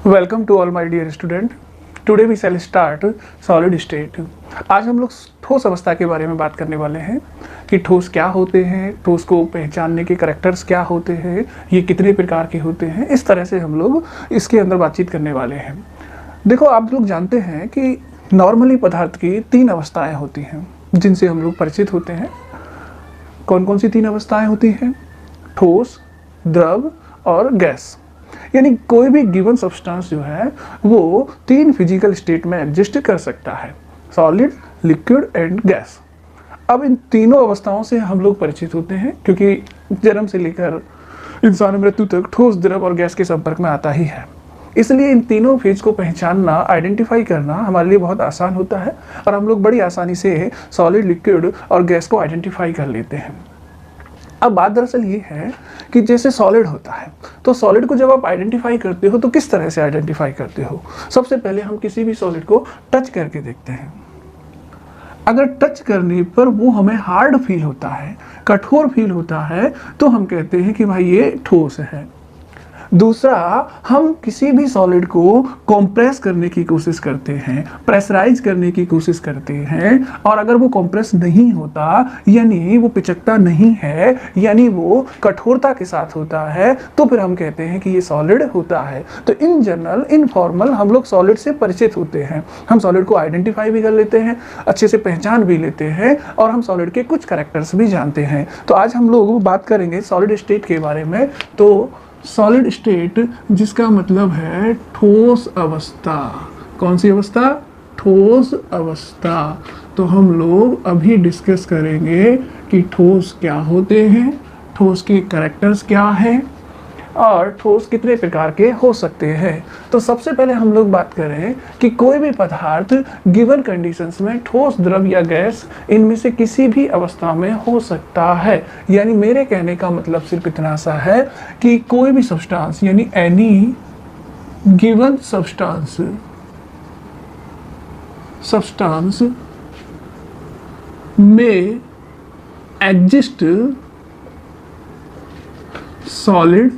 Welcome to all my dear student. Today we shall start solid state. आज हम लोग ठोस अवस्था के बारे में बात करने वाले हैं कि ठोस क्या होते हैं, ठोस को पहचानने के करैक्टर्स क्या होते हैं, ये कितने प्रकार के होते हैं। इस तरह से हम लोग इसके अंदर बातचीत करने वाले हैं। देखो, आप लोग जानते हैं कि नॉर्मली पदार्थ की 3 अवस्थाएं होती हैं जिनसे हम लोग परिचित होते हैं। कौन कौन सी 3 अवस्थाएं होती हैं? ठोस, द्रव और गैस। यानी कोई भी गिवन सब्सटेंस जो है वो 3 फिजिकल स्टेट में एग्जिस्ट कर सकता है, सॉलिड, लिक्विड एंड गैस। अब इन तीनों अवस्थाओं से हम लोग परिचित होते हैं क्योंकि जन्म से लेकर इंसान मृत्यु तक ठोस, द्रव और गैस के संपर्क में आता ही है। इसलिए इन तीनों फेज को पहचानना, आइडेंटिफाई करना हमारे लिए बहुत आसान होता है और हम लोग बड़ी आसानी से सॉलिड, लिक्विड और गैस को आइडेंटिफाई कर लेते हैं। अब बात दरअसल ये है कि जैसे सॉलिड होता है तो सॉलिड को जब आप आइडेंटिफाई करते हो तो किस तरह से आइडेंटिफाई करते हो? सबसे पहले हम किसी भी सॉलिड को टच करके देखते हैं। अगर टच करने पर वो हमें हार्ड फील होता है, कठोर फील होता है, तो हम कहते हैं कि भाई ये ठोस है। दूसरा, हम किसी भी सॉलिड को कंप्रेस करने की कोशिश करते हैं, प्रेशराइज करने की कोशिश करते हैं, और अगर वो कंप्रेस नहीं होता, यानी वो पिचकता नहीं है, यानी वो कठोरता के साथ होता है, तो फिर हम कहते हैं कि ये सॉलिड होता है। तो इन जनरल, इनफॉर्मल हम लोग सॉलिड से परिचित होते हैं। हम सॉलिड को आइडेंटिफाई भी कर लेते हैं, अच्छे से पहचान भी लेते हैं, और हम सॉलिड के कुछ कैरेक्टर्स भी जानते हैं। तो आज हम लोग बात करेंगे सॉलिड स्टेट के बारे में। तो सॉलिड स्टेट जिसका मतलब है ठोस अवस्था। कौन सी अवस्था? ठोस अवस्था। तो हम लोग अभी डिस्कस करेंगे कि ठोस क्या होते हैं, ठोस के कैरेक्टर्स क्या हैं और ठोस कितने प्रकार के हो सकते हैं। तो सबसे पहले हम लोग बात करें कि कोई भी पदार्थ गिवन कंडीशंस में ठोस, द्रव या गैस इनमें से किसी भी अवस्था में हो सकता है। यानी मेरे कहने का मतलब सिर्फ इतना सा है कि कोई भी सब्सटेंस यानी एनी गिवन सब्सटेंस में exist solid,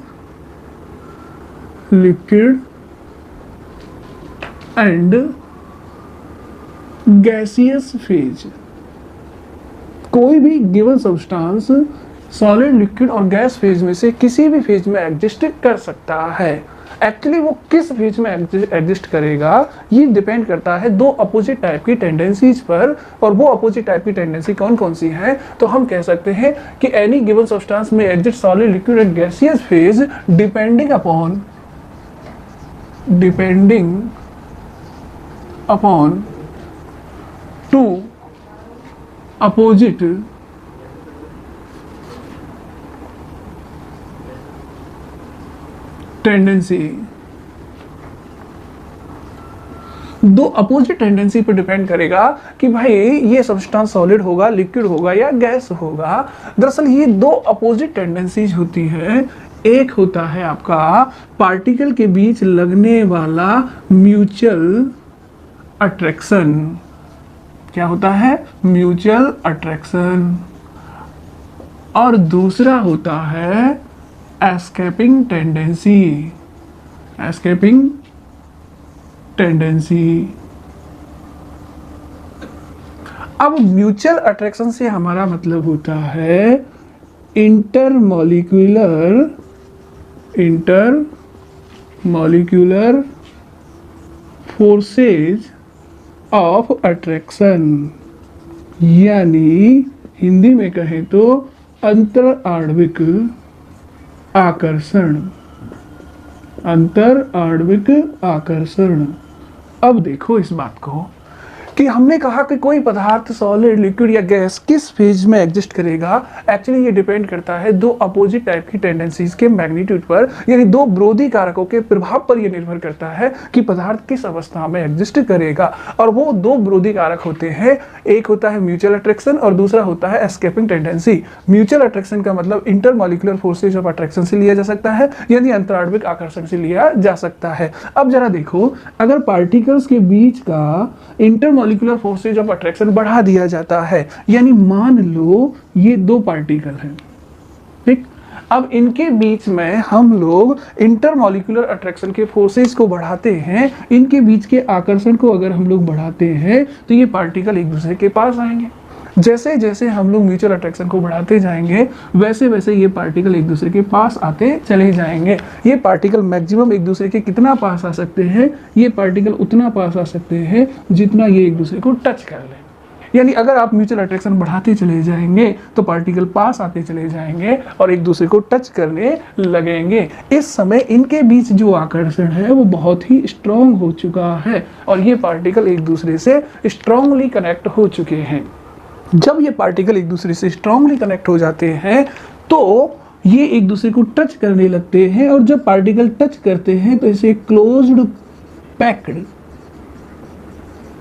liquid and gaseous phase. कोई भी गिवन सब्सटेंस सॉलिड, लिक्विड और गैस फेज में से किसी भी फेज में एग्जिस्ट कर सकता है। एक्चुअली वो किस फेज में एग्जिस्ट करेगा ये डिपेंड करता है 2 अपोजिट टाइप की टेंडेंसीज पर। और वो अपोजिट टाइप की टेंडेंसी कौन कौन सी है? तो हम कह सकते हैं कि एनी गिवन सब्सटेंस में exist solid, liquid and gaseous phase depending upon 2 opposite tendency. 2 opposite tendency पर डिपेंड करेगा कि भाई ये सब्सटेंस सॉलिड होगा, लिक्विड होगा या गैस होगा। दरअसल ये 2 अपोजिट टेंडेंसीज होती है। एक होता है आपका पार्टिकल के बीच लगने वाला म्यूचुअल अट्रैक्शन। क्या होता है? Mutual attraction. और दूसरा होता है एस्केपिंग टेंडेंसी। अब म्यूचुअल अट्रैक्शन से हमारा मतलब होता है इंटरमॉलिक्यूलर फोर्सेज ऑफ अट्रैक्शन, यानी हिंदी में कहें तो अंतरआण्विक आकर्षण। अब देखो इस बात को कि हमने कहा कि कोई पदार्थ सॉलिड, लिक्विड या गैस किस फेज में एग्जिस्ट करेगा। एक्चुअली ये डिपेंड करता है 2 अपोजिट टाइप की टेंडेंसीज के मैग्नीट्यूड पर, यानी 2 विरोधी कारकों के प्रभाव पर यह निर्भर करता है कि पदार्थ किस अवस्था में एग्जिस्ट करेगा। और वो 2 विरोधी कारक होते हैं। एक होता है म्यूचुअल अट्रैक्शन और दूसरा होता है एस्केपिंग टेंडेंसी। म्यूचुअल अट्रैक्शन का मतलब इंटरमॉलिक्यूलर फोर्सेज ऑफ अट्रैक्शन से लिया जा सकता है, यानी अंतराण्विक आकर्षण से लिया जा सकता है। अब जरा देखो, अगर पार्टिकल्स के बीच का इंटरमॉलिक्यूलर फोर्सेज ऑफ अट्रैक्शन बढ़ा दिया जाता है, यानी मान लो ये 2 पार्टिकल हैं, ठीक। अब इनके बीच में हम लोग इंटरमॉलिक्यूलर अट्रैक्शन के फोर्सेस को बढ़ाते हैं, इनके बीच के आकर्षण को अगर हम लोग बढ़ाते हैं तो ये पार्टिकल एक दूसरे के पास आएंगे। जैसे जैसे हम लोग म्यूचुअल अट्रैक्शन को बढ़ाते जाएंगे वैसे वैसे ये पार्टिकल एक दूसरे के पास आते चले जाएंगे। ये पार्टिकल मैक्सिमम एक दूसरे के कितना पास आ सकते हैं, ये पार्टिकल उतना पास आ सकते हैं जितना ये एक दूसरे को टच कर लें। यानी अगर आप म्यूचुअल अट्रैक्शन बढ़ाते चले जाएंगे तो पार्टिकल पास आते चले जाएंगे और एक दूसरे को टच करने लगेंगे। इस समय इनके बीच जो आकर्षण है वो बहुत ही स्ट्रॉन्ग हो चुका है और ये पार्टिकल एक दूसरे से स्ट्रॉन्गली कनेक्ट हो चुके हैं। जब ये पार्टिकल एक दूसरे से स्ट्रॉन्गली कनेक्ट हो जाते हैं तो ये एक दूसरे को टच करने लगते हैं और जब पार्टिकल टच करते हैं तो इसे क्लोज्ड पैक्ड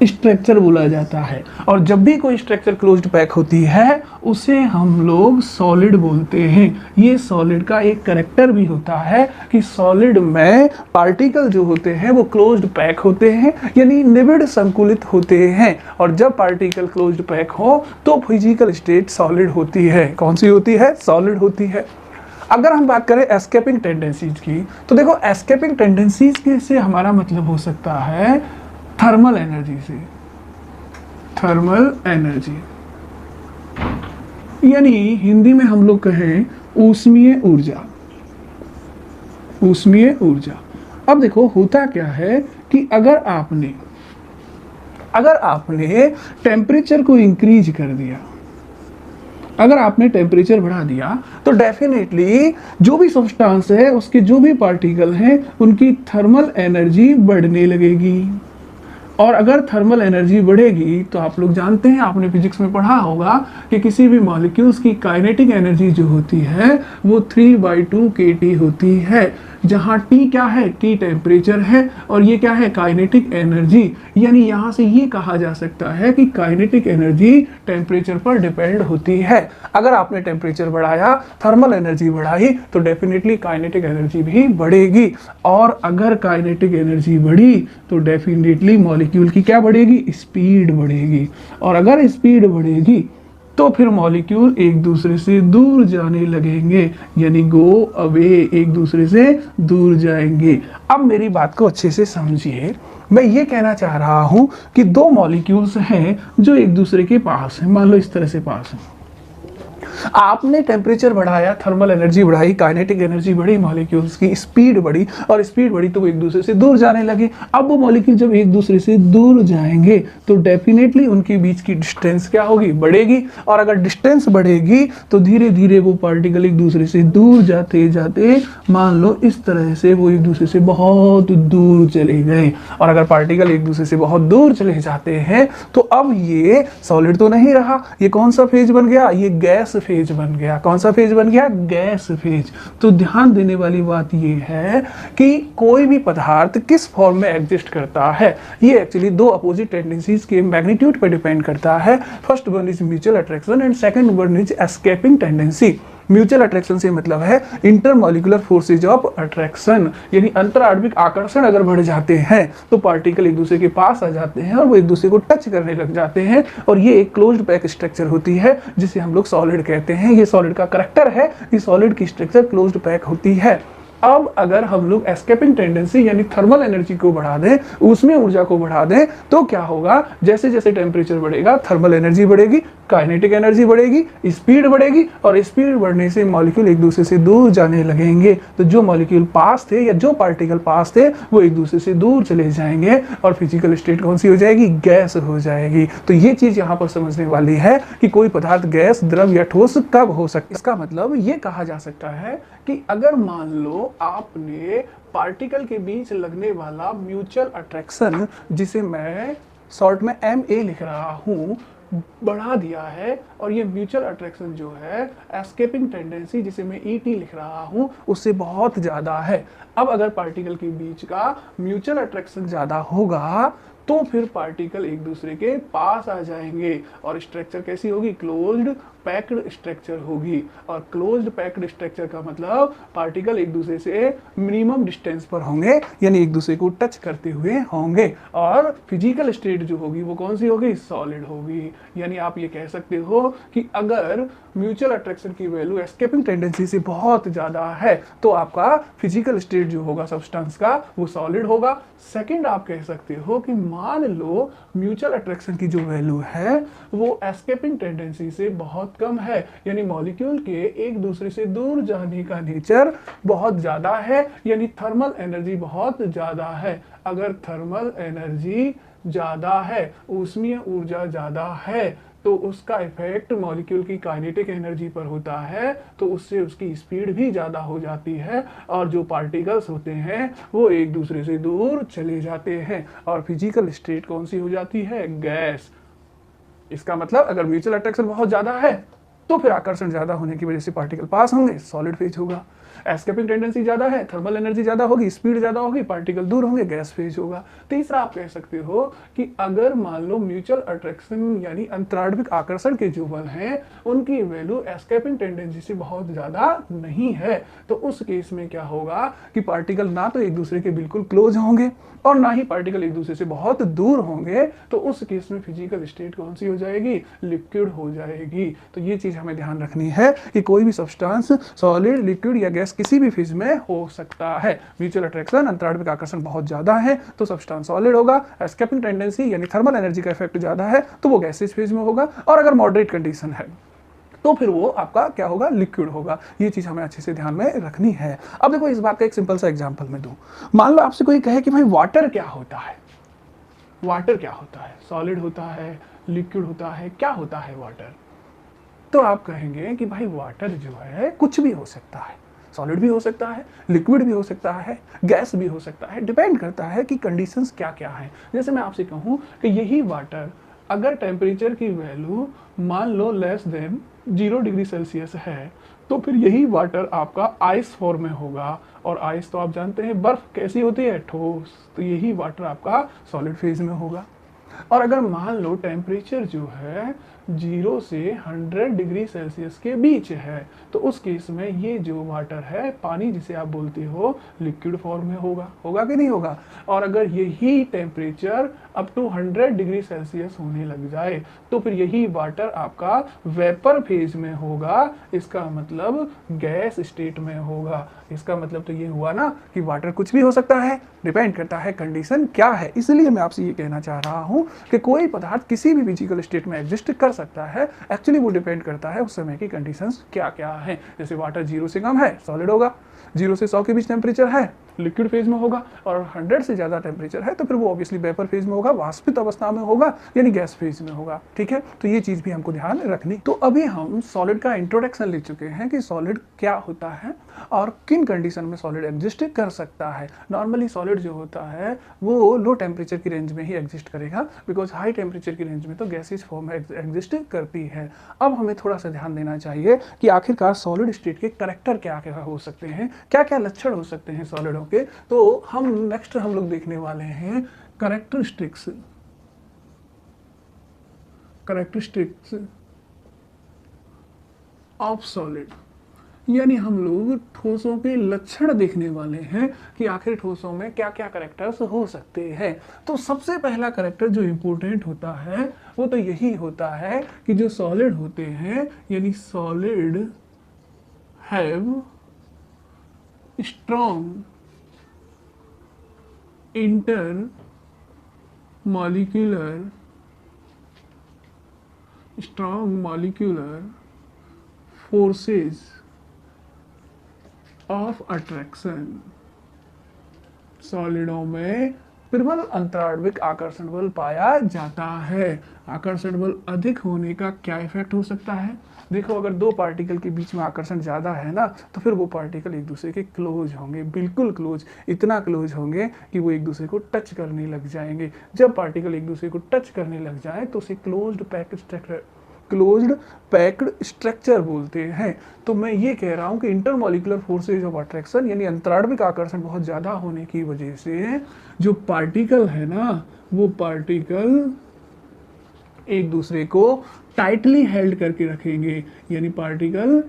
स्ट्रक्चर बोला जाता है। और जब भी कोई स्ट्रक्चर क्लोज्ड पैक होती है उसे हम लोग सॉलिड बोलते हैं। ये सॉलिड का एक कैरेक्टर भी होता है कि सॉलिड में पार्टिकल जो होते हैं वो क्लोज्ड पैक होते हैं, यानी निबिड़ संकुलित होते हैं। और जब पार्टिकल क्लोज्ड पैक हो तो फिजिकल स्टेट सॉलिड होती है। कौन सी होती है? सॉलिड होती है। अगर हम बात करें एस्केपिंग टेंडेंसीज की तो देखो एस्केपिंग टेंडेंसीज के से हमारा मतलब हो सकता है थर्मल एनर्जी से। थर्मल एनर्जी यानी हिंदी में हम लोग कहें ऊष्मीय ऊर्जा। ऊष्मीय ऊर्जा। अब देखो होता क्या है कि अगर आपने टेम्परेचर को इंक्रीज कर दिया, अगर आपने टेम्परेचर बढ़ा दिया तो डेफिनेटली जो भी सब्सटेंस है उसके जो भी पार्टिकल हैं उनकी थर्मल एनर्जी बढ़ने लगेगी। और अगर थर्मल एनर्जी बढ़ेगी तो आप लोग जानते हैं, आपने फिजिक्स में पढ़ा होगा कि किसी भी मॉलिक्यूल्स की काइनेटिक एनर्जी जो होती है वो 3/2 kT होती है, जहाँ T क्या है? T टेम्परेचर है और ये क्या है? Kinetic energy. यानी यहाँ से ये कहा जा सकता है कि काइनेटिक एनर्जी टेम्परेचर पर डिपेंड होती है। अगर आपने टेम्परेचर बढ़ाया, थर्मल एनर्जी बढ़ाई तो डेफिनेटली काइनेटिक एनर्जी भी बढ़ेगी। और अगर काइनेटिक एनर्जी बढ़ी तो डेफिनेटली मॉलिक्यूल की क्या बढ़ेगी? स्पीड बढ़ेगी। और अगर स्पीड बढ़ेगी तो फिर मॉलिक्यूल एक दूसरे से दूर जाने लगेंगे, यानी गो अवे, एक दूसरे से दूर जाएंगे। अब मेरी बात को अच्छे से समझिए। मैं ये कहना चाह रहा हूं कि दो मॉलिक्यूल्स हैं जो एक दूसरे के पास हैं, मान लो इस तरह से पास हैं। आपने टेम्परेचर बढ़ाया, थर्मल एनर्जी बढ़ाई, काइनेटिक एनर्जी बढ़ी, मॉलिक्यूल्स की स्पीड बढ़ी और स्पीड बढ़ी तो वो एक दूसरे से दूर जाने लगे। अब वो मॉलिक्यूल जब एक दूसरे से दूर जाएंगे तो डेफिनेटली उनके बीच की डिस्टेंस क्या होगी? बढ़ेगी। और अगर डिस्टेंस बढ़ेगी तो धीरे धीरे वो पार्टिकल एक दूसरे से दूर जाते जाते मान लो इस तरह से वो एक दूसरे से बहुत दूर चले गए। और अगर पार्टिकल एक दूसरे से बहुत दूर चले जाते हैं तो अब ये सॉलिड तो नहीं रहा, ये कौन सा फेज बन गया? ये गैस फेज बन गया। कौन सा फेज बन गया? Gas phase. तो ध्यान देने वाली बात ये है कि कोई भी पदार्थ किस फॉर्म में एग्जिस्ट करता है ये एक्चुअली दो अपोजिट टेंडेंसीज के मैग्नीट्यूड पर डिपेंड करता है। First one is mutual attraction and second one is escaping tendency. Mutual attraction से मतलब है इंटरमॉलिक्यूलर फोर्सेज ऑफ अट्रैक्शन, यानी अंतर आणविक आकर्षण अगर बढ़ जाते हैं तो पार्टिकल एक दूसरे के पास आ जाते हैं और वो एक दूसरे को टच करने लग जाते हैं और ये एक क्लोज्ड पैक स्ट्रक्चर होती है जिसे हम लोग सॉलिड कहते हैं। ये सॉलिड का करैक्टर है कि सॉलिड की स्ट्रक्चर क्लोज्ड पैक होती है। अब अगर हम लोग एस्केपिंग टेंडेंसी यानी थर्मल एनर्जी को बढ़ा दें, ऊष्मीय ऊर्जा को बढ़ा दें तो क्या होगा? जैसे जैसे टेम्परेचर बढ़ेगा थर्मल एनर्जी बढ़ेगी, काइनेटिक एनर्जी बढ़ेगी, स्पीड बढ़ेगी और स्पीड बढ़ने से मॉलिक्यूल एक दूसरे से दूर जाने लगेंगे। तो जो मॉलिक्यूल पास थे या जो पार्टिकल पास थे वो एक दूसरे से दूर चले जाएंगे और फिजिकल स्टेट कौन सी हो जाएगी? गैस हो जाएगी। तो ये चीज यहाँ पर समझने वाली है कि कोई पदार्थ गैस, द्रव या ठोस कब हो सकता है। इसका मतलब ये कहा जा सकता है कि अगर मान लो आपने पार्टिकल के बीच लगने वाला म्यूचुअल अट्रैक्शन, जिसे मैं शॉर्ट में MA लिख रहा हूँ, बढ़ा दिया है और ये म्यूचुअल अट्रैक्शन जो है एस्केपिंग टेंडेंसी जिसे मैं ET लिख रहा हूँ उससे बहुत ज़्यादा है। अब अगर पार्टिकल के बीच का म्यूचुअल अट्रैक्शन ज़्यादा होगा तो फिर पार्टिकल एक दूसरे के पास आ जाएंगे और स्ट्रक्चर कैसी होगी? क्लोज्ड पैक्ड स्ट्रक्चर होगी। और क्लोज्ड पैक्ड स्ट्रक्चर का मतलब पार्टिकल एक दूसरे से मिनिमम डिस्टेंस पर होंगे, यानी एक दूसरे को टच करते हुए होंगे। और फिजिकल स्टेट जो होगी वो कौन सी होगी? सॉलिड होगी। यानी आप ये कह सकते हो कि अगर म्यूचुअल अट्रैक्शन की वैल्यू एस्केपिंग टेंडेंसी से बहुत ज़्यादा है तो आपका फिजिकल स्टेट जो होगा सब्सटेंस का वो सॉलिड होगा। सेकंड, आप कह सकते हो कि मान लो म्यूचुअल अट्रैक्शन की जो वैल्यू है वो एस्केपिंग टेंडेंसी से बहुत कम है, यानी मॉलिक्यूल के एक दूसरे से दूर जाने का नेचर बहुत ज़्यादा है, यानी थर्मल एनर्जी बहुत ज़्यादा है। अगर थर्मल एनर्जी ज़्यादा है, ऊष्मीय ऊर्जा ज़्यादा है, तो उसका इफेक्ट मॉलिक्यूल की काइनेटिक एनर्जी पर होता है, तो उससे उसकी स्पीड भी ज़्यादा हो जाती है और जो पार्टिकल्स होते हैं वो एक दूसरे से दूर चले जाते हैं और फिजिकल स्टेट कौन सी हो जाती है? गैस। इसका मतलब अगर म्यूचुअल अट्रैक्शन बहुत ज़्यादा है तो फिर आकर्षण ज़्यादा होने की वजह से पार्टिकल पास होंगे, सॉलिड फेज होगा। एस्केपिंग टेंडेंसी ज़्यादा है, थर्मल एनर्जी ज़्यादा होगी, स्पीड ज़्यादा होगी, पार्टिकल दूर होंगे, गैस फेज होगा। तीसरा, आप कह सकते हो कि अगर मान लो म्यूचुअल अट्रैक्शन यानी अंतराण्विक आकर्षण के जो बल हैं उनकी वैल्यू एस्केपिंग टेंडेंसी से बहुत ज़्यादा नहीं है, तो उस केस में क्या होगा कि पार्टिकल ना तो एक दूसरे के बिल्कुल क्लोज होंगे और ना ही पार्टिकल एक दूसरे से बहुत दूर होंगे, तो उस केस में फिजिकल स्टेट कौन सी हो जाएगी? लिक्विड हो जाएगी। तो ये चीज़ हमें ध्यान रखनी है कि कोई भी सब्सटेंस सॉलिड, लिक्विड या गैस किसी भी फेज में हो सकता है। म्यूचुअल अट्रैक्शन अंतराण्विक आकर्षण बहुत ज्यादा है तो सब्सटेंस सॉलिड होगा। एस्केपिंग टेंडेंसी यानी थर्मल एनर्जी का इफेक्ट ज्यादा है तो वो गैसेज फेज में होगा। और अगर मॉडरेट कंडीशन है तो फिर वो आपका क्या होगा? लिक्विड होगा। ये चीज हमें अच्छे से ध्यान में रखनी है। अब देखो इस बात का एक सिंपल सा एग्जांपल मैं दूं। मान लो आपसे कोई कहे कि भाई वाटर क्या होता है? वाटर क्या होता है? सॉलिड होता है, लिक्विड होता है, क्या होता है वाटर? तो आप कहेंगे कि भाई वाटर जो है कुछ भी हो सकता है, सॉलिड भी हो सकता है, लिक्विड भी हो सकता है, गैस भी हो सकता है, डिपेंड करता है कि कंडीशंस क्या क्या है। जैसे मैं आपसे कहूँ कि यही वाटर अगर टेम्परेचर की वैल्यू मान लो लेस देन 0 डिग्री सेल्सियस है तो फिर यही वाटर आपका आइस फॉर्म में होगा। और आइस तो आप जानते हैं बर्फ कैसी होती है? ठोस। तो यही वाटर आपका सॉलिड फेज में होगा। और अगर मान लो टेम्परेचर जो है 0 से 100 डिग्री सेल्सियस के बीच है तो उस केस में ये जो वाटर है, पानी जिसे आप बोलते हो, लिक्विड फॉर्म में होगा। होगा कि नहीं होगा? और अगर यही temperature up to 100 degree Celsius होने लग जाए तो फिर यही वाटर आपका वेपर फेज में होगा। इसका मतलब गैस स्टेट में होगा। इसका मतलब तो ये हुआ ना कि वाटर कुछ भी हो सकता है, डिपेंड करता है कंडीशन क्या है। इसलिए मैं आपसे ये कहना चाह रहा हूँ कि कोई पदार्थ किसी भी फिजिकल स्टेट में एग्जिस्ट कर सकता है, एक्चुअली वो डिपेंड करता है उस समय की कंडीशंस क्या क्या है। जैसे वाटर 0 से कम है, सॉलिड होगा। 0 से 100 के बीच टेम्परेचर है, लिक्विड फेज में होगा। और 100 से ज़्यादा टेम्परेचर है तो फिर वो ऑब्वियसली वेपर फेज में होगा, वाष्पित अवस्था में होगा, यानी गैस फेज में होगा। ठीक है, तो ये चीज़ भी हमको ध्यान रखनी। तो अभी हम सॉलिड का इंट्रोडक्शन ले चुके हैं कि सॉलिड क्या होता है और किन कंडीशन में सॉलिड एग्जिस्ट कर सकता है। नॉर्मली सॉलिड जो होता है वो लो टेम्परेचर की रेंज में ही एग्जिस्ट करेगा, बिकॉज हाई टेम्परेचर की रेंज में तो गैसेज फॉर्म में एग्जिस्ट करती है। अब हमें थोड़ा सा ध्यान देना चाहिए कि आखिरकार सॉलिड स्टेट के करेक्टर क्या क्या हो सकते हैं, क्या क्या लक्षण हो सकते हैं सॉलिडों के। तो हम नेक्स्ट हम लोग देखने वाले हैं कैरेक्टरिस्टिक्स ऑफ सॉलिड, यानी हम लोग ठोसों के लक्षण देखने वाले हैं कि आखिर ठोसों में क्या क्या कैरेक्टर्स हो सकते हैं। तो सबसे पहला कैरेक्टर जो इंपॉर्टेंट होता है वो तो यही होता है कि जो सॉलिड होते हैं यानी solid have strong inter molecular forces of attraction. सॉलिडों में प्रबल अंतराण्विक आकर्षण बल पाया जाता है। आकर्षण बल अधिक होने का क्या इफेक्ट हो सकता है? देखो, अगर दो पार्टिकल के बीच में आकर्षण ज़्यादा है ना तो फिर वो पार्टिकल एक दूसरे के क्लोज होंगे, बिल्कुल क्लोज, इतना क्लोज होंगे कि वो एक दूसरे को टच करने लग जाएंगे। जब पार्टिकल एक दूसरे को टच करने लग जाए तो उसे क्लोज्ड पैक्ड स्ट्रक्चर बोलते हैं। तो मैं ये कह रहा हूँ कि इंटरमॉलिक्यूलर फोर्सेज ऑफ अट्रैक्शन यानी अंतराण्विक आकर्षण बहुत ज़्यादा होने की वजह से जो पार्टिकल है ना वो पार्टिकल एक दूसरे को टाइटली हेल्ड करके रखेंगे, यानी पार्टिकल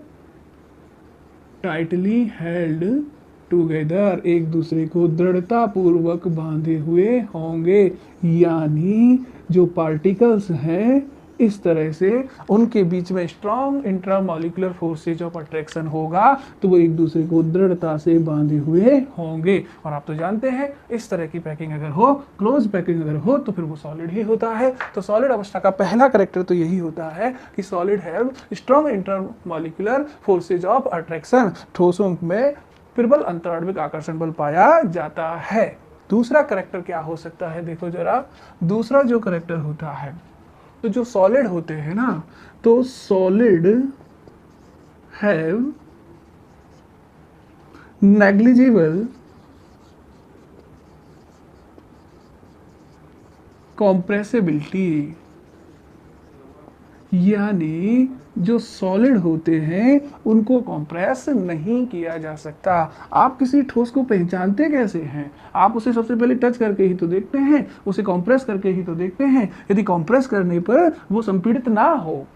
टाइटली हेल्ड टुगेदर, एक दूसरे को दृढ़ता पूर्वक बांधे हुए होंगे, यानी जो पार्टिकल्स हैं इस तरह से उनके बीच में strong intramolecular forces of attraction होगा, तो वो एक दूसरे को दृढ़ता से बांधे हुए होंगे। और आप तो जानते हैं इस तरह की पैकिंग अगर हो, क्लोज पैकिंग अगर हो, तो फिर वो सॉलिड ही होता है। तो सॉलिड अवस्था का पहला कैरेक्टर तो यही होता है कि solid have strong intramolecular forces of attraction, ठोसों में प्रबल अंतराण्विक आकर्षण बल पाया जाता है। दूसरा कैरेक्टर क्या हो सकता है, देखो जरा, दूसरा जो कैरेक्टर होता है, तो जो सॉलिड होते हैं ना, तो सॉलिड हैव नेग्लिजिबल कॉम्प्रेसिबिलिटी, यानी जो सॉलिड होते हैं उनको कंप्रेस नहीं किया जा सकता। आप किसी ठोस को पहचानते कैसे हैं? आप उसे सबसे पहले टच करके ही तो देखते हैं, उसे कंप्रेस करके ही तो देखते हैं। यदि कंप्रेस करने पर वो संपीड़ित ना हो,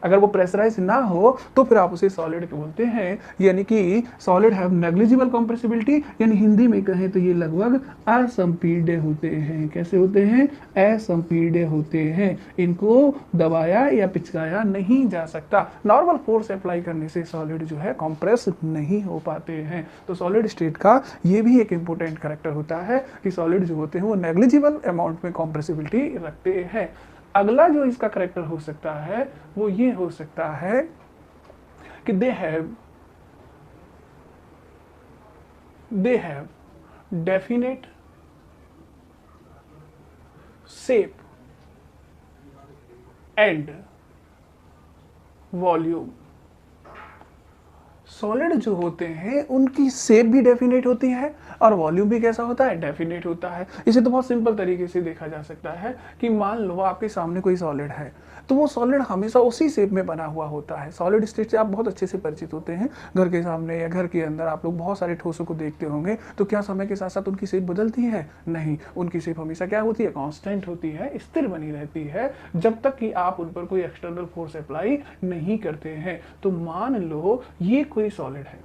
अगर वो प्रेशराइज ना हो, तो फिर आप उसे सॉलिड बोलते हैं। यानी कि सॉलिड हैव नेग्लिजिबल कंप्रेसिबिलिटी, यानी हिंदी में कहें तो ये लगभग असंपीड्य होते हैं। कैसे होते हैं? असंपीड्य होते हैं। इनको दबाया या पिचकाया नहीं जा सकता। नॉर्मल फोर्स अप्लाई करने से सॉलिड जो है कंप्रेस नहीं हो पाते हैं। तो सॉलिड स्टेट का ये भी एक इंपॉर्टेंट कैरेक्टर होता है कि सॉलिड जो होते हैं वो नेग्लिजिबल अमाउंट में कंप्रेसिबिलिटी रखते हैं। अगला जो इसका करेक्टर हो सकता है वो ये हो सकता है कि they have definite shape and volume. Solid जो होते हैं उनकी शेप भी डेफिनेट होती है और वॉल्यूम भी कैसा होता है? डेफिनेट होता है। इसे तो बहुत सिंपल तरीके से देखा जा सकता है कि मान लो आपके सामने कोई सॉलिड है, तो वो सॉलिड हमेशा उसी शेप में बना हुआ होता है। सॉलिड स्टेट से आप बहुत अच्छे से परिचित होते हैं। घर के सामने या घर के अंदर आप लोग बहुत सारे ठोसों को देखते होंगे, तो क्या समय के साथ साथ उनकी शेप बदलती है? नहीं, उनकी शेप हमेशा क्या होती है? कांस्टेंट होती है, स्थिर बनी रहती है, जब तक कि आप उन पर कोई एक्सटर्नल फोर्स अप्लाई नहीं करते हैं। तो मान लो ये कोई सॉलिड है,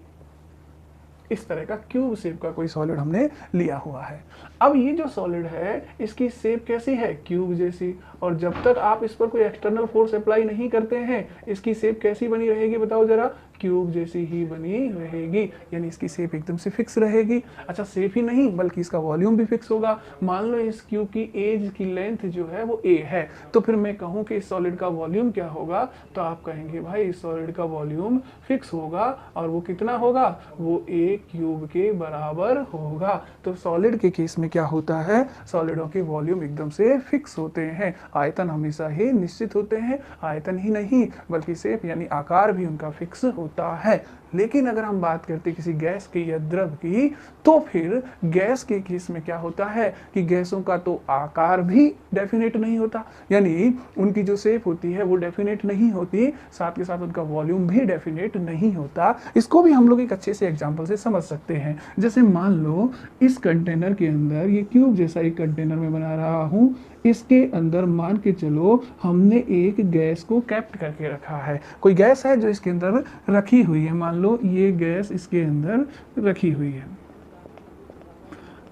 इस तरह का क्यूब शेप का कोई सॉलिड हमने लिया हुआ है। अब ये जो सॉलिड है इसकी शेप कैसी है? क्यूब जैसी। और जब तक आप इस पर कोई एक्सटर्नल फोर्स अप्लाई नहीं करते हैं, इसकी शेप कैसी बनी रहेगी बताओ जरा? क्यूब जैसी ही बनी रहेगी, यानी इसकी शेप एकदम से फिक्स रहेगी। अच्छा, शेप ही नहीं बल्कि इसका वॉल्यूम भी फिक्स होगा। मान लो इस क्यूब की एज की लेंथ जो है वो a है, तो फिर मैं कहूँ कि इस सॉलिड का वॉल्यूम क्या होगा, तो आप कहेंगे भाई इस सॉलिड का वॉल्यूम फिक्स होगा, और वो कितना होगा? वो a क्यूब के बराबर होगा। तो सॉलिड के केस में क्या होता है? सॉलिडों के वॉल्यूम एकदम से फिक्स होते हैं, आयतन हमेशा ही निश्चित होते हैं। आयतन ही नहीं बल्कि शेप यानी आकार भी उनका फिक्स होता है। लेकिन अगर हम बात करते किसी गैस की या द्रव की, तो फिर गैस के केस में क्या होता है कि गैसों का तो आकार भी डेफिनेट नहीं होता, यानी उनकी जो शेप होती है वो डेफिनेट नहीं होती, साथ के साथ उनका वॉल्यूम भी डेफिनेट नहीं होता। इसको भी हम लोग एक अच्छे से एग्जांपल से समझ सकते हैं। जैसे मान लो इस कंटेनर के अंदर, ये क्यूब जैसा एक कंटेनर में बना रहा हूँ, इसके अंदर मान के चलो हमने एक गैस को कैप्ट करके रखा है। कोई गैस है जो इसके अंदर रखी हुई है, मान लो ये गैस इसके अंदर रखी हुई है।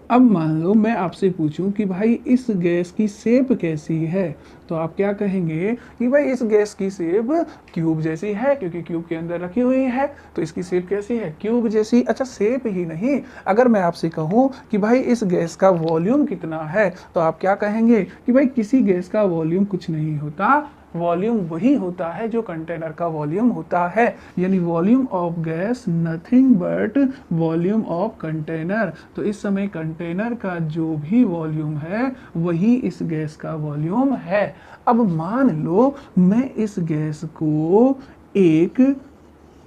अब मान लो मैं आपसे पूछूं कि भाई इस गैस की शेप कैसी है, तो आप क्या कहेंगे कि भाई इस गैस की शेप क्यूब जैसी है, क्योंकि क्यूब के अंदर रखी हुई है, तो इसकी शेप कैसी है? क्यूब जैसी। अच्छा, शेप ही नहीं, अगर मैं आपसे कहूं कि भाई इस गैस का वॉल्यूम कितना है, तो आप क्या कहेंगे कि भाई किसी गैस का वॉल्यूम कुछ नहीं होता, वॉल्यूम वही होता है जो कंटेनर का वॉल्यूम होता है, यानी volume of gas nothing but volume of container. तो इस समय कंटेनर का जो भी वॉल्यूम है वही इस गैस का वॉल्यूम है। अब मान लो मैं इस गैस को एक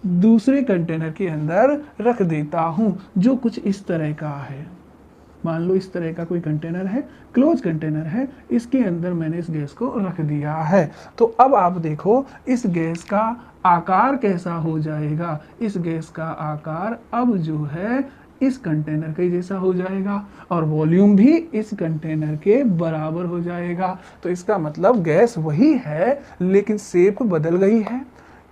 दूसरे कंटेनर के अंदर रख देता हूं जो कुछ इस तरह का है। मान लो इस तरह का कोई कंटेनर है, क्लोज कंटेनर है, इसके अंदर मैंने इस गैस को रख दिया है। तो अब आप देखो इस गैस का आकार कैसा हो जाएगा। इस गैस का आकार अब जो है इस कंटेनर के जैसा हो जाएगा और वॉल्यूम भी इस कंटेनर के बराबर हो जाएगा। तो इसका मतलब गैस वही है लेकिन शेप बदल गई है।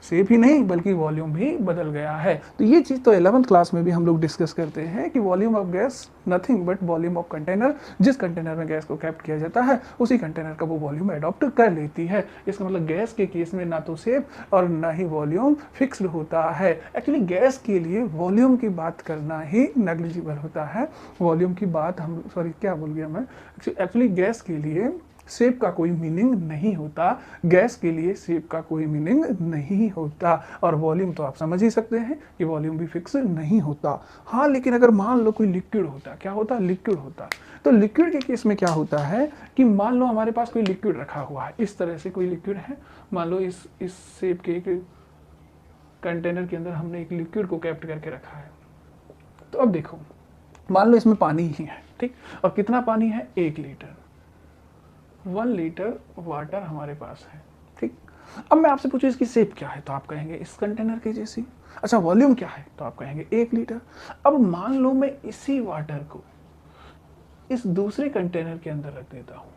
शेप ही नहीं बल्कि वॉल्यूम भी बदल गया है। तो ये चीज़ तो 11th क्लास में भी हम लोग डिस्कस करते हैं कि volume of gas nothing but volume of container. जिस कंटेनर में गैस को कैप्ट किया जाता है उसी कंटेनर का वो वॉल्यूम एडॉप्ट कर लेती है। इसका मतलब गैस के केस में ना तो शेप और ना ही वॉल्यूम फिक्स्ड होता है। एक्चुअली गैस के लिए वॉल्यूम की बात करना ही नेग्लिजिबल होता है। वॉल्यूम की बात हम क्या बोल गया मैं, एक्चुअली गैस के लिए शेप का कोई मीनिंग नहीं होता। गैस के लिए शेप का कोई मीनिंग नहीं होता। और वॉल्यूम तो आप समझ ही सकते हैं कि वॉल्यूम भी फिक्स नहीं होता। हाँ, लेकिन अगर मान लो कोई लिक्विड होता, क्या होता, लिक्विड होता, तो लिक्विड के केस में क्या होता है कि मान लो हमारे पास कोई लिक्विड रखा हुआ है, इस तरह से कोई लिक्विड है, मान लो इस शेप के एक कंटेनर के अंदर हमने एक लिक्विड को कैप्ट करके रखा है। तो अब देखो, मान लो इसमें पानी ही है, ठीक, और कितना पानी है, 1 लीटर, 1 लीटर वाटर हमारे पास है, ठीक। अब मैं आपसे पूछूं इसकी शेप क्या है, तो आप कहेंगे इस कंटेनर के जैसी। अच्छा, वॉल्यूम क्या है, तो आप कहेंगे 1 लीटर। अब मान लो मैं इसी वाटर को इस दूसरे कंटेनर के अंदर रख देता हूं,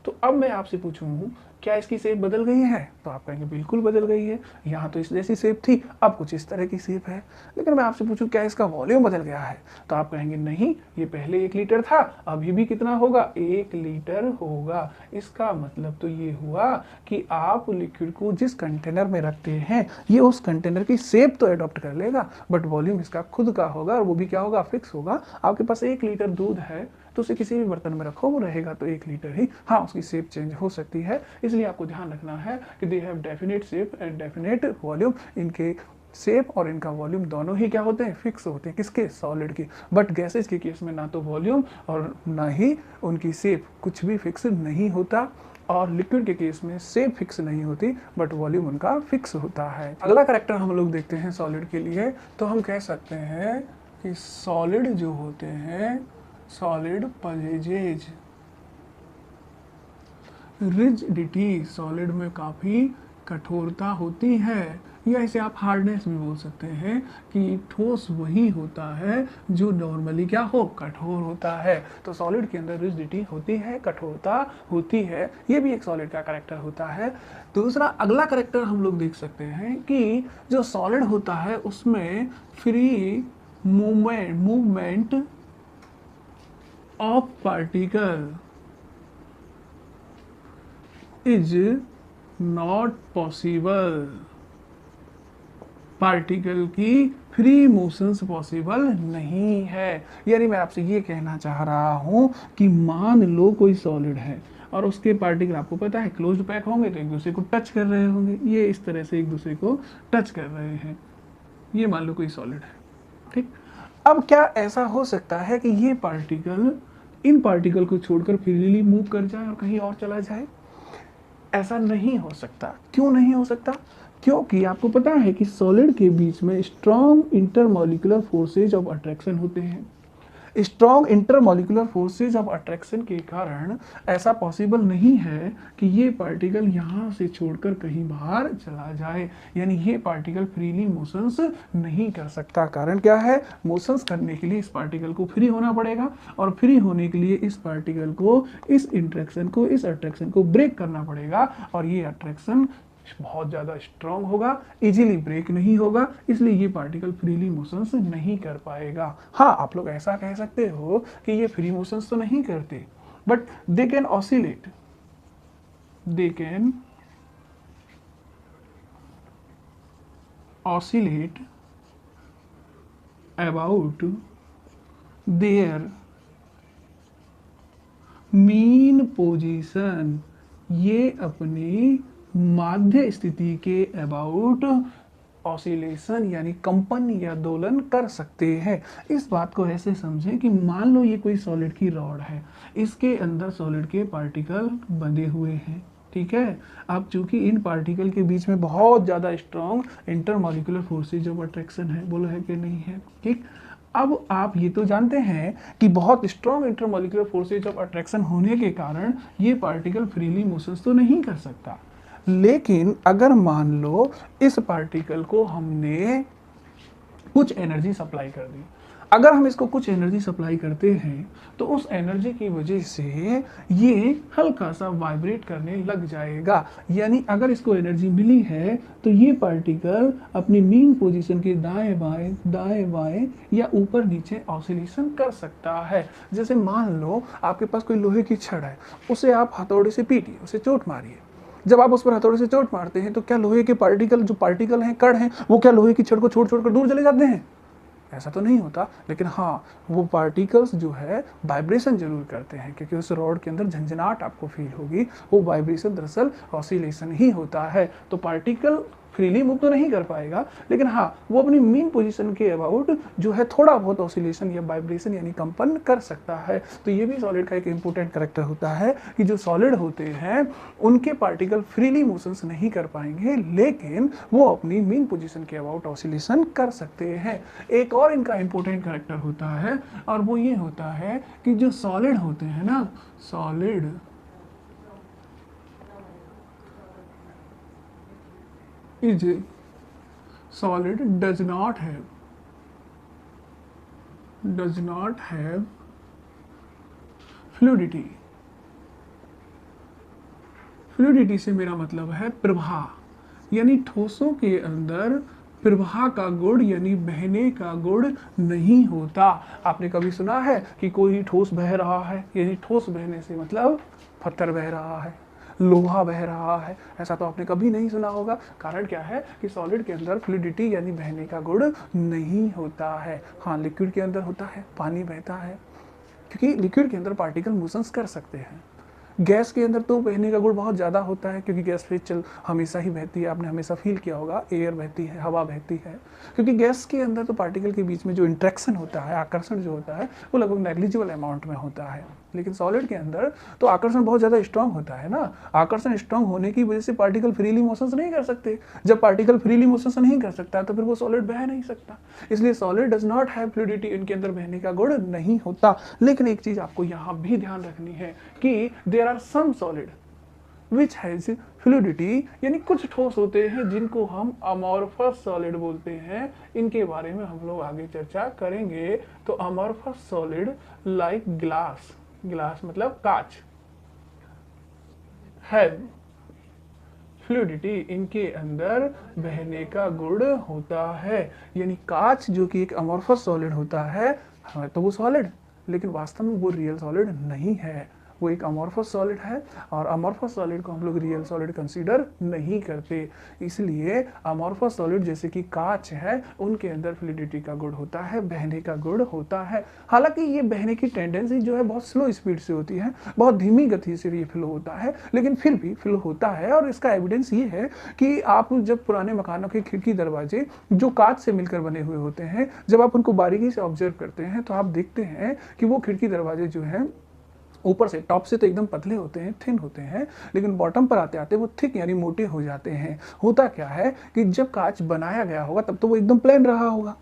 तो अब मैं आपसे पूछूं क्या इसकी शेप बदल गई है, तो आप कहेंगे बिल्कुल बदल गई है। यहाँ तो इस जैसी शेप थी, अब कुछ इस तरह की शेप है। लेकिन मैं आपसे पूछूं क्या इसका वॉल्यूम बदल गया है, तो आप कहेंगे नहीं, ये पहले 1 लीटर था, अभी भी कितना होगा, 1 लीटर होगा। इसका मतलब तो ये हुआ कि आप लिक्विड को जिस कंटेनर में रखते हैं ये उस कंटेनर की शेप तो एडॉप्ट कर लेगा, बट वॉल्यूम इसका खुद का होगा और वो भी क्या होगा, फिक्स होगा। आपके पास 1 लीटर दूध है तो उसे किसी भी बर्तन में रखो, वो रहेगा तो 1 लीटर ही। हाँ, उसकी शेप चेंज हो सकती है, इसलिए आपको ध्यान रखना है कि they have definite shape and definite volume. इनके शेप और इनका वॉल्यूम दोनों ही क्या होते हैं, फिक्स होते हैं। किसके, सॉलिड के। बट गैसेज के केस में ना तो वॉल्यूम और ना ही उनकी शेप, कुछ भी फिक्स नहीं होता। और लिक्विड के केस में शेप फिक्स नहीं होती बट वॉल्यूम उनका फिक्स होता है। अगला कैरेक्टर हम लोग देखते हैं सॉलिड के लिए, तो हम कह सकते हैं कि सॉलिड जो होते हैं, सॉलिड पजेजेज, रिजिडिटी, सॉलिड में काफ़ी कठोरता होती है, या इसे आप हार्डनेस भी बोल सकते हैं कि ठोस वही होता है जो नॉर्मली क्या हो, कठोर होता है। तो सॉलिड के अंदर रिजिडिटी होती है, कठोरता होती है, ये भी एक सॉलिड का कैरेक्टर होता है। दूसरा अगला कैरेक्टर हम लोग देख सकते हैं कि जो सॉलिड होता है उसमें free movement of particle is not possible. Particle की फ्री मोशंस पॉसिबल नहीं है। यानी मैं आपसे ये कहना चाह रहा हूं कि मान लो कोई सॉलिड है और उसके पार्टिकल आपको पता है क्लोज्ड पैक होंगे तो एक दूसरे को टच कर रहे होंगे, ये इस तरह से एक दूसरे को टच कर रहे हैं। ये मान लो कोई सॉलिड है, ठीक। अब क्या ऐसा हो सकता है कि ये पार्टिकल इन पार्टिकल को छोड़कर फ्रीली मूव कर जाए और कहीं और चला जाए? ऐसा नहीं हो सकता। क्यों नहीं हो सकता? क्योंकि आपको पता है कि सॉलिड के बीच में strong intermolecular forces of attraction होते हैं। Strong intermolecular forces of attraction के कारण ऐसा पॉसिबल नहीं है कि ये पार्टिकल यहाँ से छोड़कर कहीं बाहर चला जाए। यानी ये पार्टिकल फ्रीली मोशंस नहीं कर सकता। कारण क्या है? मोशंस करने के लिए इस पार्टिकल को फ्री होना पड़ेगा और फ्री होने के लिए इस पार्टिकल को, इस इंट्रैक्शन को, इस अट्रैक्शन को ब्रेक करना पड़ेगा और ये अट्रैक्शन बहुत ज़्यादा स्ट्रॉन्ग होगा, इजीली ब्रेक नहीं होगा, इसलिए ये पार्टिकल फ्रीली मोशंस नहीं कर पाएगा। हाँ, आप लोग ऐसा कह सकते हो कि ये फ्री मोशंस तो नहीं करते, but they can oscillate, they can oscillate about their mean position. ये अपनी माध्य स्थिति के अबाउट ऑसिलेशन यानी कंपन या दोलन कर सकते हैं। इस बात को ऐसे समझें कि मान लो ये कोई सॉलिड की रॉड है, इसके अंदर सॉलिड के पार्टिकल बंधे हुए हैं, ठीक है। अब चूंकि इन पार्टिकल के बीच में बहुत ज़्यादा strong intermolecular forces of attraction है, बोलो है कि नहीं है, ठीक। अब आप ये तो जानते हैं कि बहुत strong intermolecular forces of attraction होने के कारण ये पार्टिकल फ्रीली मोशंस तो नहीं कर सकता। लेकिन अगर मान लो इस पार्टिकल को हमने कुछ एनर्जी सप्लाई कर दी। अगर हम इसको कुछ एनर्जी सप्लाई करते हैं तो उस एनर्जी की वजह से ये हल्का सा वाइब्रेट करने लग जाएगा। यानी अगर इसको एनर्जी मिली है तो ये पार्टिकल अपनी मेन पोजीशन के दाएं बाएं या ऊपर नीचे ऑसिलेशन कर सकता है। जैसे मान लो आपके पास कोई लोहे की छड़ है, उसे आप हथौड़े से पीटिए, उसे चोट मारिए। जब आप उस पर हथौड़े से चोट मारते हैं तो क्या लोहे के पार्टिकल हैं, कण हैं, वो क्या लोहे की छड़ को छोड़ छोड़ कर दूर चले जाते हैं? ऐसा तो नहीं होता। लेकिन हाँ, वो पार्टिकल्स जो है वाइब्रेशन जरूर करते हैं, क्योंकि उस रॉड के अंदर झंझनाहट आपको फील होगी। वो वाइब्रेशन दरअसल ऑसिलेशन ही होता है। तो पार्टिकल फ्रीली मूव तो नहीं कर पाएगा, लेकिन हाँ, वो अपनी मेन पोजीशन के अबाउट जो है थोड़ा बहुत ऑसिलेशन या वाइब्रेशन यानी कंपन कर सकता है। तो ये भी सॉलिड का एक इंपॉर्टेंट कैरेक्टर होता है कि जो सॉलिड होते हैं उनके पार्टिकल फ्रीली मोशंस नहीं कर पाएंगे, लेकिन वो अपनी मेन पोजीशन के अबाउट ऑसिलेशन कर सकते हैं। एक और इनका इंपॉर्टेंट कैरेक्टर होता है, और वो ये होता है कि जो सॉलिड होते हैं ना, solid is solid does not have fluidity। Fluidity से मेरा मतलब है प्रवाह, यानी ठोसों के अंदर प्रवाह का गुण यानी बहने का गुण नहीं होता। आपने कभी सुना है कि कोई ठोस बह रहा है? यानी ठोस बहने से मतलब पत्थर बह रहा है, लोहा बह रहा है, ऐसा तो आपने कभी नहीं सुना होगा। कारण क्या है कि सॉलिड के अंदर फ्लूइडिटी यानी बहने का गुण नहीं होता है। हाँ, लिक्विड के अंदर होता है, पानी बहता है, क्योंकि लिक्विड के अंदर पार्टिकल मोशंस कर सकते हैं। गैस के अंदर तो बहने का गुण बहुत ज़्यादा होता है, क्योंकि गैस फिर हमेशा ही बहती है। आपने हमेशा फील किया होगा, एयर बहती है, हवा बहती है, क्योंकि गैस के अंदर तो पार्टिकल के बीच में जो इंट्रैक्शन होता है, आकर्षण जो होता है, वो लगभग नेग्लिजिबल अमाउंट में होता है। लेकिन सॉलिड के अंदर तो आकर्षण बहुत ज़्यादा स्ट्रांग होता है ना। आकर्षण स्ट्रांग होने की वजह से पार्टिकल फ्रीली मोशंस नहीं कर सकते। जब पार्टिकल फ्रीली मोशंस नहीं कर सकता तो फिर वो सॉलिड बह नहीं सकता। इसलिए solid does not have fluidity, इनके अंदर बहने का गुण नहीं होता। लेकिन एक चीज़ आपको यहाँ भी ध्यान रखनी है कि there are some solid which has fluidity, यानी कुछ ठोस होते हैं जिनको हम अमॉर्फस सॉलिड बोलते हैं। इनके बारे में हम लोग आगे चर्चा करेंगे। तो amorphous solid like glass, glass मतलब कांच, हैव फ्लूइडिटी, इनके अंदर बहने का गुण होता है। यानी कांच जो कि एक अमॉर्फस सॉलिड होता है, तो वो सॉलिड, लेकिन वास्तव में वो रियल सॉलिड नहीं है, वो एक अमॉर्फस सॉलिड है। और अमॉर्फस सॉलिड को हम लोग रियल सॉलिड कंसीडर नहीं करते। इसलिए अमॉर्फस सॉलिड जैसे कि कांच है, उनके अंदर फ्लूइडिटी का गुण होता है, बहने का गुण होता है। हालांकि ये बहने की टेंडेंसी जो है बहुत स्लो स्पीड से होती है, बहुत धीमी गति से ये फ्लो होता है, लेकिन फिर भी फ्लो होता है। और इसका एविडेंस ये है कि आप जब पुराने मकानों के खिड़की दरवाजे जो कांच से मिलकर बने हुए होते हैं, जब आप उनको बारीकी से ऑब्जर्व करते हैं तो आप देखते हैं कि वो खिड़की दरवाजे जो है ऊपर से, टॉप से तो एकदम पतले होते हैं, थिन होते हैं, लेकिन बॉटम पर आते आते वो थिक यानी मोटे हो जाते हैं। होता क्या है कि जब कांच बनाया गया होगा तब तो वो एकदम प्लेन रहा होगा,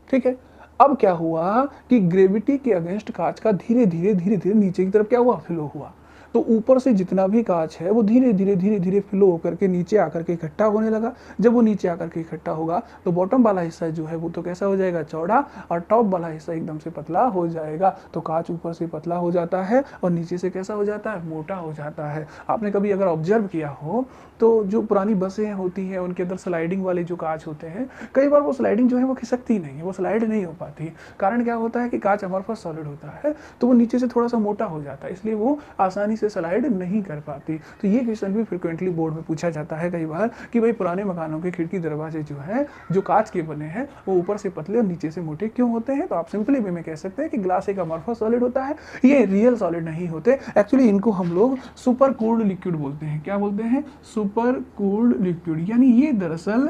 ठीक है। अब क्या हुआ कि ग्रेविटी के अगेंस्ट कांच का धीरे धीरे नीचे की तरफ क्या हुआ, फ्लो हुआ। तो ऊपर से जितना भी कांच है वो धीरे धीरे फ्लो होकर के नीचे आकर के इकट्ठा होने लगा। जब वो नीचे आकर के इकट्ठा होगा तो बॉटम वाला हिस्सा जो है वो तो कैसा हो जाएगा, चौड़ा, और टॉप वाला हिस्सा एकदम से पतला हो जाएगा। तो कांच ऊपर से पतला हो जाता है और नीचे से कैसा हो जाता है, मोटा हो जाता है। आपने कभी अगर ऑब्जर्व किया हो तो जो पुरानी बसें होती हैं उनके अंदर स्लाइडिंग वाले जो कांच होते हैं, कई बार वो स्लाइडिंग जो है वो खिसकती नहीं है, वो स्लाइड नहीं हो पाती। कारण क्या होता है कि कांच अमॉर्फस सॉलिड होता है, तो वो नीचे से थोड़ा सा मोटा हो जाता है, इसलिए वो आसानी से स्लाइड नहीं कर पाती। तो ये क्वेश्चन भी फ्रिक्वेंटली बोर्ड में पूछा जाता है कई बार कि भाई पुराने मकानों के खिड़की दरवाजे जो है जो कांच के बने हैं वो ऊपर से पतले और नीचे से मोटे क्यों होते हैं? तो आप सिंपली वे में कह सकते हैं कि ग्लास एक अमॉर्फस सॉलिड होता है, ये रियल सॉलिड नहीं होते। एक्चुअली इनको हम लोग सुपर कूल्ड लिक्विड बोलते हैं। क्या बोलते हैं? Super cooled liquid. यानी ये दरअसल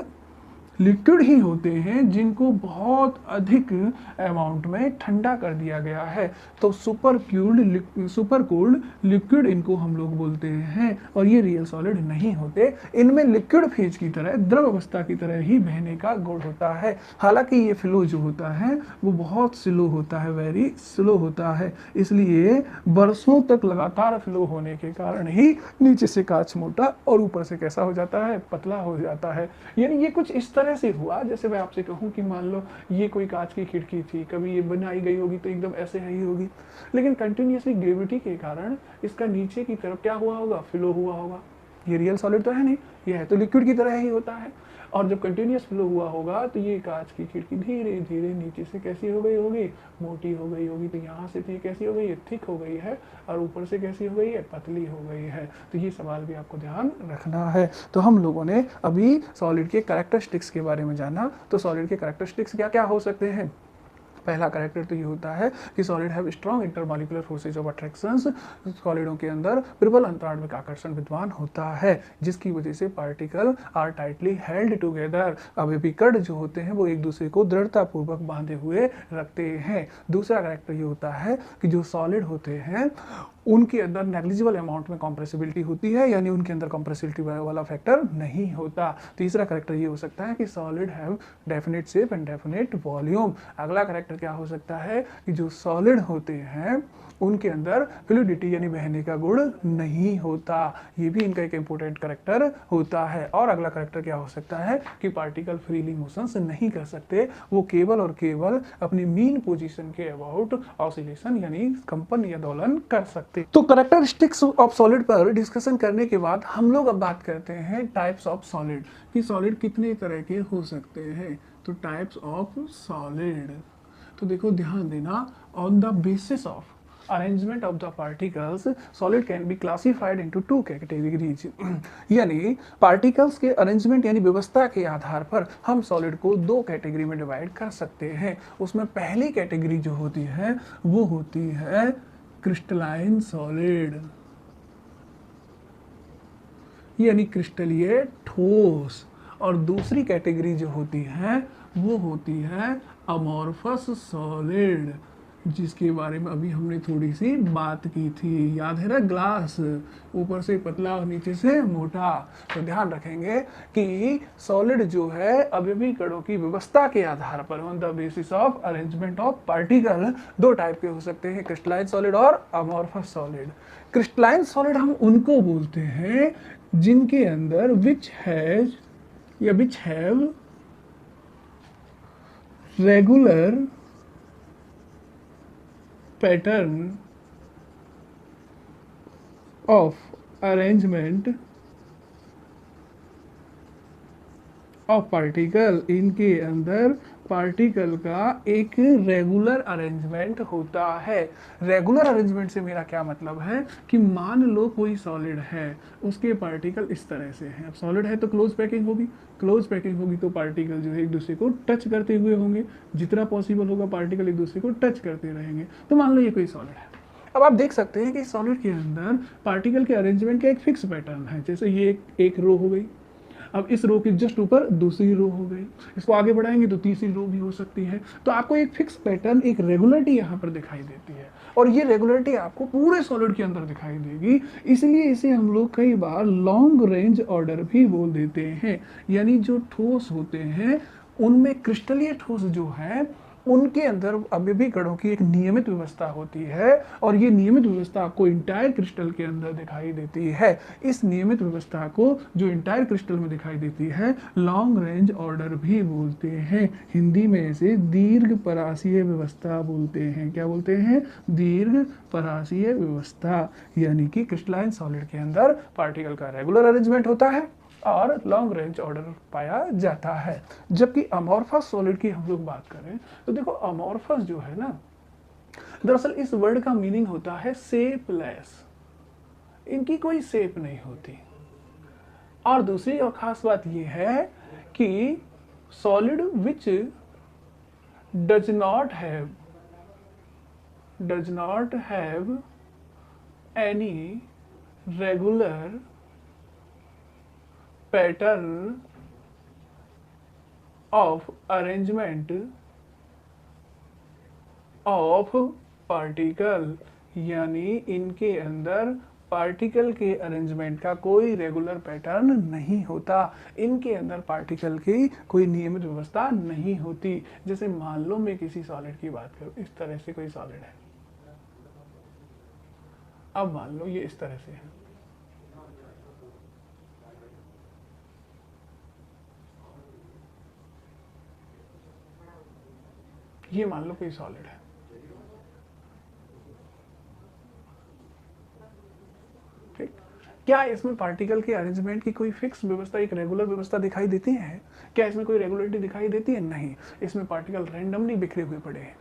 लिक्विड ही होते हैं जिनको बहुत अधिक अमाउंट में ठंडा कर दिया गया है। तो सुपर कूल्ड लिक्विड इनको हम लोग बोलते हैं, और ये रियल सॉलिड नहीं होते। इनमें लिक्विड फेज की तरह, द्रव अवस्था की तरह ही बहने का गुण होता है। हालांकि ये फ्लो जो होता है वो बहुत स्लो होता है, वेरी स्लो होता है। इसलिए बरसों तक लगातार फ्लो होने के कारण ही नीचे से कांच मोटा और ऊपर से कैसा हो जाता है, पतला हो जाता है। यानी ये कुछ इस तरह तरह से हुआ जैसे मैं आपसे कहूँ कि मान लो ये कोई कांच की खिड़की थी, कभी ये बनाई गई होगी तो एकदम ऐसे ही होगी, लेकिन कंटिन्यूसली ग्रेविटी के कारण इसका नीचे की तरफ क्या हुआ होगा, फ्लो हुआ होगा। ये रियल सॉलिड तो है नहीं, ये है तो लिक्विड की तरह ही होता है। और जब कंटिन्यूस फ्लो हुआ होगा तो ये कांच की खिड़की धीरे धीरे नीचे से कैसी हो गई होगी, मोटी हो गई होगी। तो यहाँ से तो ये कैसी हो गई है, थिक हो गई है, और ऊपर से कैसी हो गई है, पतली हो गई है। तो ये सवाल भी आपको ध्यान रखना है। तो हम लोगों ने अभी सॉलिड के कैरेक्टरिस्टिक्स के बारे में जाना। तो सॉलिड के कैरेक्टरिस्टिक्स क्या क्या हो सकते हैं। पहला कैरेक्टर तो ये होता है कि solid have strong intermolecular forces of attractions. सॉलिडों के अंदर प्रबल अंतराण्विक आकर्षण विद्यमान होता है, जिसकी वजह से particle are tightly held together. अवयवी कण जो होते हैं वो एक दूसरे को दृढ़तापूर्वक बांधे हुए रखते हैं। दूसरा कैरेक्टर ये होता है कि जो सॉलिड होते हैं उनके अंदर नेग्लिजिबल अमाउंट में कॉम्प्रेसिबिलिटी होती है, यानी उनके अंदर कॉम्प्रेसिबिलिटी वाला फैक्टर नहीं होता। तीसरा कैरेक्टर ये हो सकता है कि solid have definite shape and definite volume. अगला कैरेक्टर क्या हो सकता है कि जो सॉलिड होते हैं उनके अंदर फ्लूइडिटी यानी बहने का गुण नहीं होता। ये भी इनका एक इंपॉर्टेंट कैरेक्टर होता है। और अगला कैरेक्टर क्या हो सकता है कि पार्टिकल फ्रीली मोशंस नहीं कर सकते, वो केवल और केवल अपनी मीन पोजीशन के अबाउट ऑसिलेशन यानी कंपन या दोलन कर सकते। तो कैरेक्टरिस्टिक्स ऑफ सॉलिड पर डिस्कशन करने के बाद हम लोग अब बात करते हैं टाइप्स ऑफ सॉलिड, कि सॉलिड कितने तरह के हो सकते हैं। तो टाइप्स ऑफ सॉलिड, तो देखो ध्यान देना, on the basis of arrangement of the particles solid can be classified into two categories। यानी पार्टिकल्स के अरेंजमेंट यानी व्यवस्था के आधार पर हम सॉलिड को दो कैटेगरी में डिवाइड कर सकते हैं। उसमें पहली कैटेगरी जो होती है वो होती है क्रिस्टलाइन सॉलिड, यानी क्रिस्टलीय ठोस। और दूसरी कैटेगरी जो होती है वो होती है अमॉर्फस सॉलिड, जिसके बारे में अभी हमने थोड़ी सी बात की थी, याद है ना, ग्लास ऊपर से पतला और नीचे से मोटा। तो ध्यान रखेंगे कि सॉलिड जो है अवयवी कणों की व्यवस्था के आधार पर on the basis of arrangement of particle दो टाइप के हो सकते हैं, क्रिस्टलाइन सॉलिड और अमॉर्फस सॉलिड। क्रिस्टलाइन सॉलिड हम उनको बोलते हैं जिनके अंदर which have regular pattern of arrangement of particle. इनके अंदर पार्टिकल का एक रेगुलर अरेंजमेंट होता है। रेगुलर अरेंजमेंट से मेरा क्या मतलब है कि मान लो कोई सॉलिड है, उसके पार्टिकल इस तरह से हैं। अब सॉलिड है तो क्लोज पैकिंग होगी, क्लोज पैकिंग होगी तो पार्टिकल जो है एक दूसरे को टच करते हुए होंगे, जितना पॉसिबल होगा पार्टिकल एक दूसरे को टच करते रहेंगे। तो मान लो ये कोई सॉलिड है। अब आप देख सकते हैं कि सॉलिड के अंदर पार्टिकल के अरेंजमेंट का एक फिक्स पैटर्न है। जैसे ये एक रो हो गई, अब इस रो के जस्ट ऊपर दूसरी रो हो गई, इसको आगे बढ़ाएंगे तो तीसरी रो भी हो सकती है। तो आपको एक फिक्स पैटर्न, एक रेगुलरिटी यहाँ पर दिखाई देती है, और ये रेगुलरिटी आपको पूरे सॉलिड के अंदर दिखाई देगी। इसलिए इसे हम लोग कई बार लॉन्ग रेंज ऑर्डर भी बोल देते हैं। यानी जो ठोस होते हैं उनमें क्रिस्टलीय ठोस जो है उनके अंदर अवयवी कणों की एक नियमित व्यवस्था होती है, और ये नियमित व्यवस्था आपको इंटायर क्रिस्टल के अंदर दिखाई देती है। इस नियमित व्यवस्था को जो इंटायर क्रिस्टल में दिखाई देती है लॉन्ग रेंज ऑर्डर भी बोलते हैं। हिंदी में इसे दीर्घ परासीय व्यवस्था बोलते हैं। क्या बोलते हैं? दीर्घ परासीय व्यवस्था। यानी कि क्रिस्टलाइन सॉलिड के अंदर पार्टिकल का रेगुलर अरेंजमेंट होता है और लॉन्ग रेंज ऑर्डर पाया जाता है। जबकि अमॉर्फस सॉलिड की हम लोग बात करें तो देखो, अमॉर्फस जो है ना, दरअसल इस वर्ड का मीनिंग होता है शेपलेस। इनकी कोई शेप नहीं होती। और दूसरी और खास बात यह है कि solid which does not have any regular pattern of arrangement of particle, यानी इनके अंदर पार्टिकल के अरेंजमेंट का कोई रेगुलर पैटर्न नहीं होता। इनके अंदर पार्टिकल की कोई नियमित व्यवस्था नहीं होती। जैसे मान लो मैं किसी सॉलिड की बात करूं, इस तरह से कोई सॉलिड है। अब मान लो ये इस तरह से है, ये मान लो कोई सॉलिड है, ठीक। क्या इसमें पार्टिकल के अरेंजमेंट की कोई फिक्स व्यवस्था, एक रेगुलर व्यवस्था दिखाई देती है? क्या इसमें कोई रेगुलरिटी दिखाई देती है? नहीं। इसमें पार्टिकल रैंडमली बिखरे हुए पड़े हैं,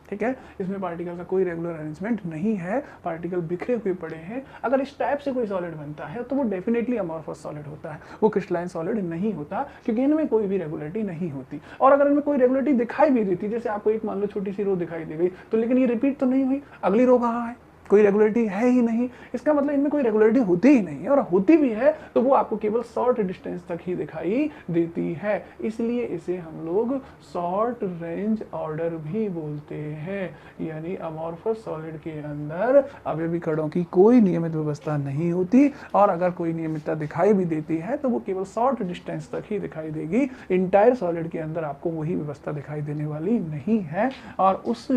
ठीक है। इसमें पार्टिकल का कोई रेगुलर अरेंजमेंट नहीं है, पार्टिकल बिखरे हुए पड़े हैं। अगर इस टाइप से कोई सॉलिड बनता है तो वो डेफिनेटली अमॉर्फस सॉलिड होता है, वो क्रिस्टलाइन सॉलिड नहीं होता, क्योंकि इनमें कोई भी रेगुलरिटी नहीं होती। और अगर इनमें कोई रेगुलरिटी दिखाई भी देती, जैसे आपको एक मान लो छोटी सी रो दिखाई दे गई, तो लेकिन ये रिपीट तो नहीं हुई, अगली रो कहाँ है? कोई रेगुलरिटी है ही नहीं। इसका मतलब इनमें कोई रेगुलरिटी होती ही नहीं है, और होती भी है तो वो आपको केवल शॉर्ट डिस्टेंस तक ही दिखाई देती है। इसलिए इसे हम लोग शॉर्ट रेंज ऑर्डर भी बोलते हैं। यानी अमॉर्फस सॉलिड के अंदर अवयवी कणों की कोई नियमित व्यवस्था नहीं होती, और अगर कोई नियमितता दिखाई भी देती है तो वो केवल शॉर्ट डिस्टेंस तक ही दिखाई देगी। इंटायर सॉलिड के अंदर आपको वही व्यवस्था दिखाई देने वाली नहीं है, और उस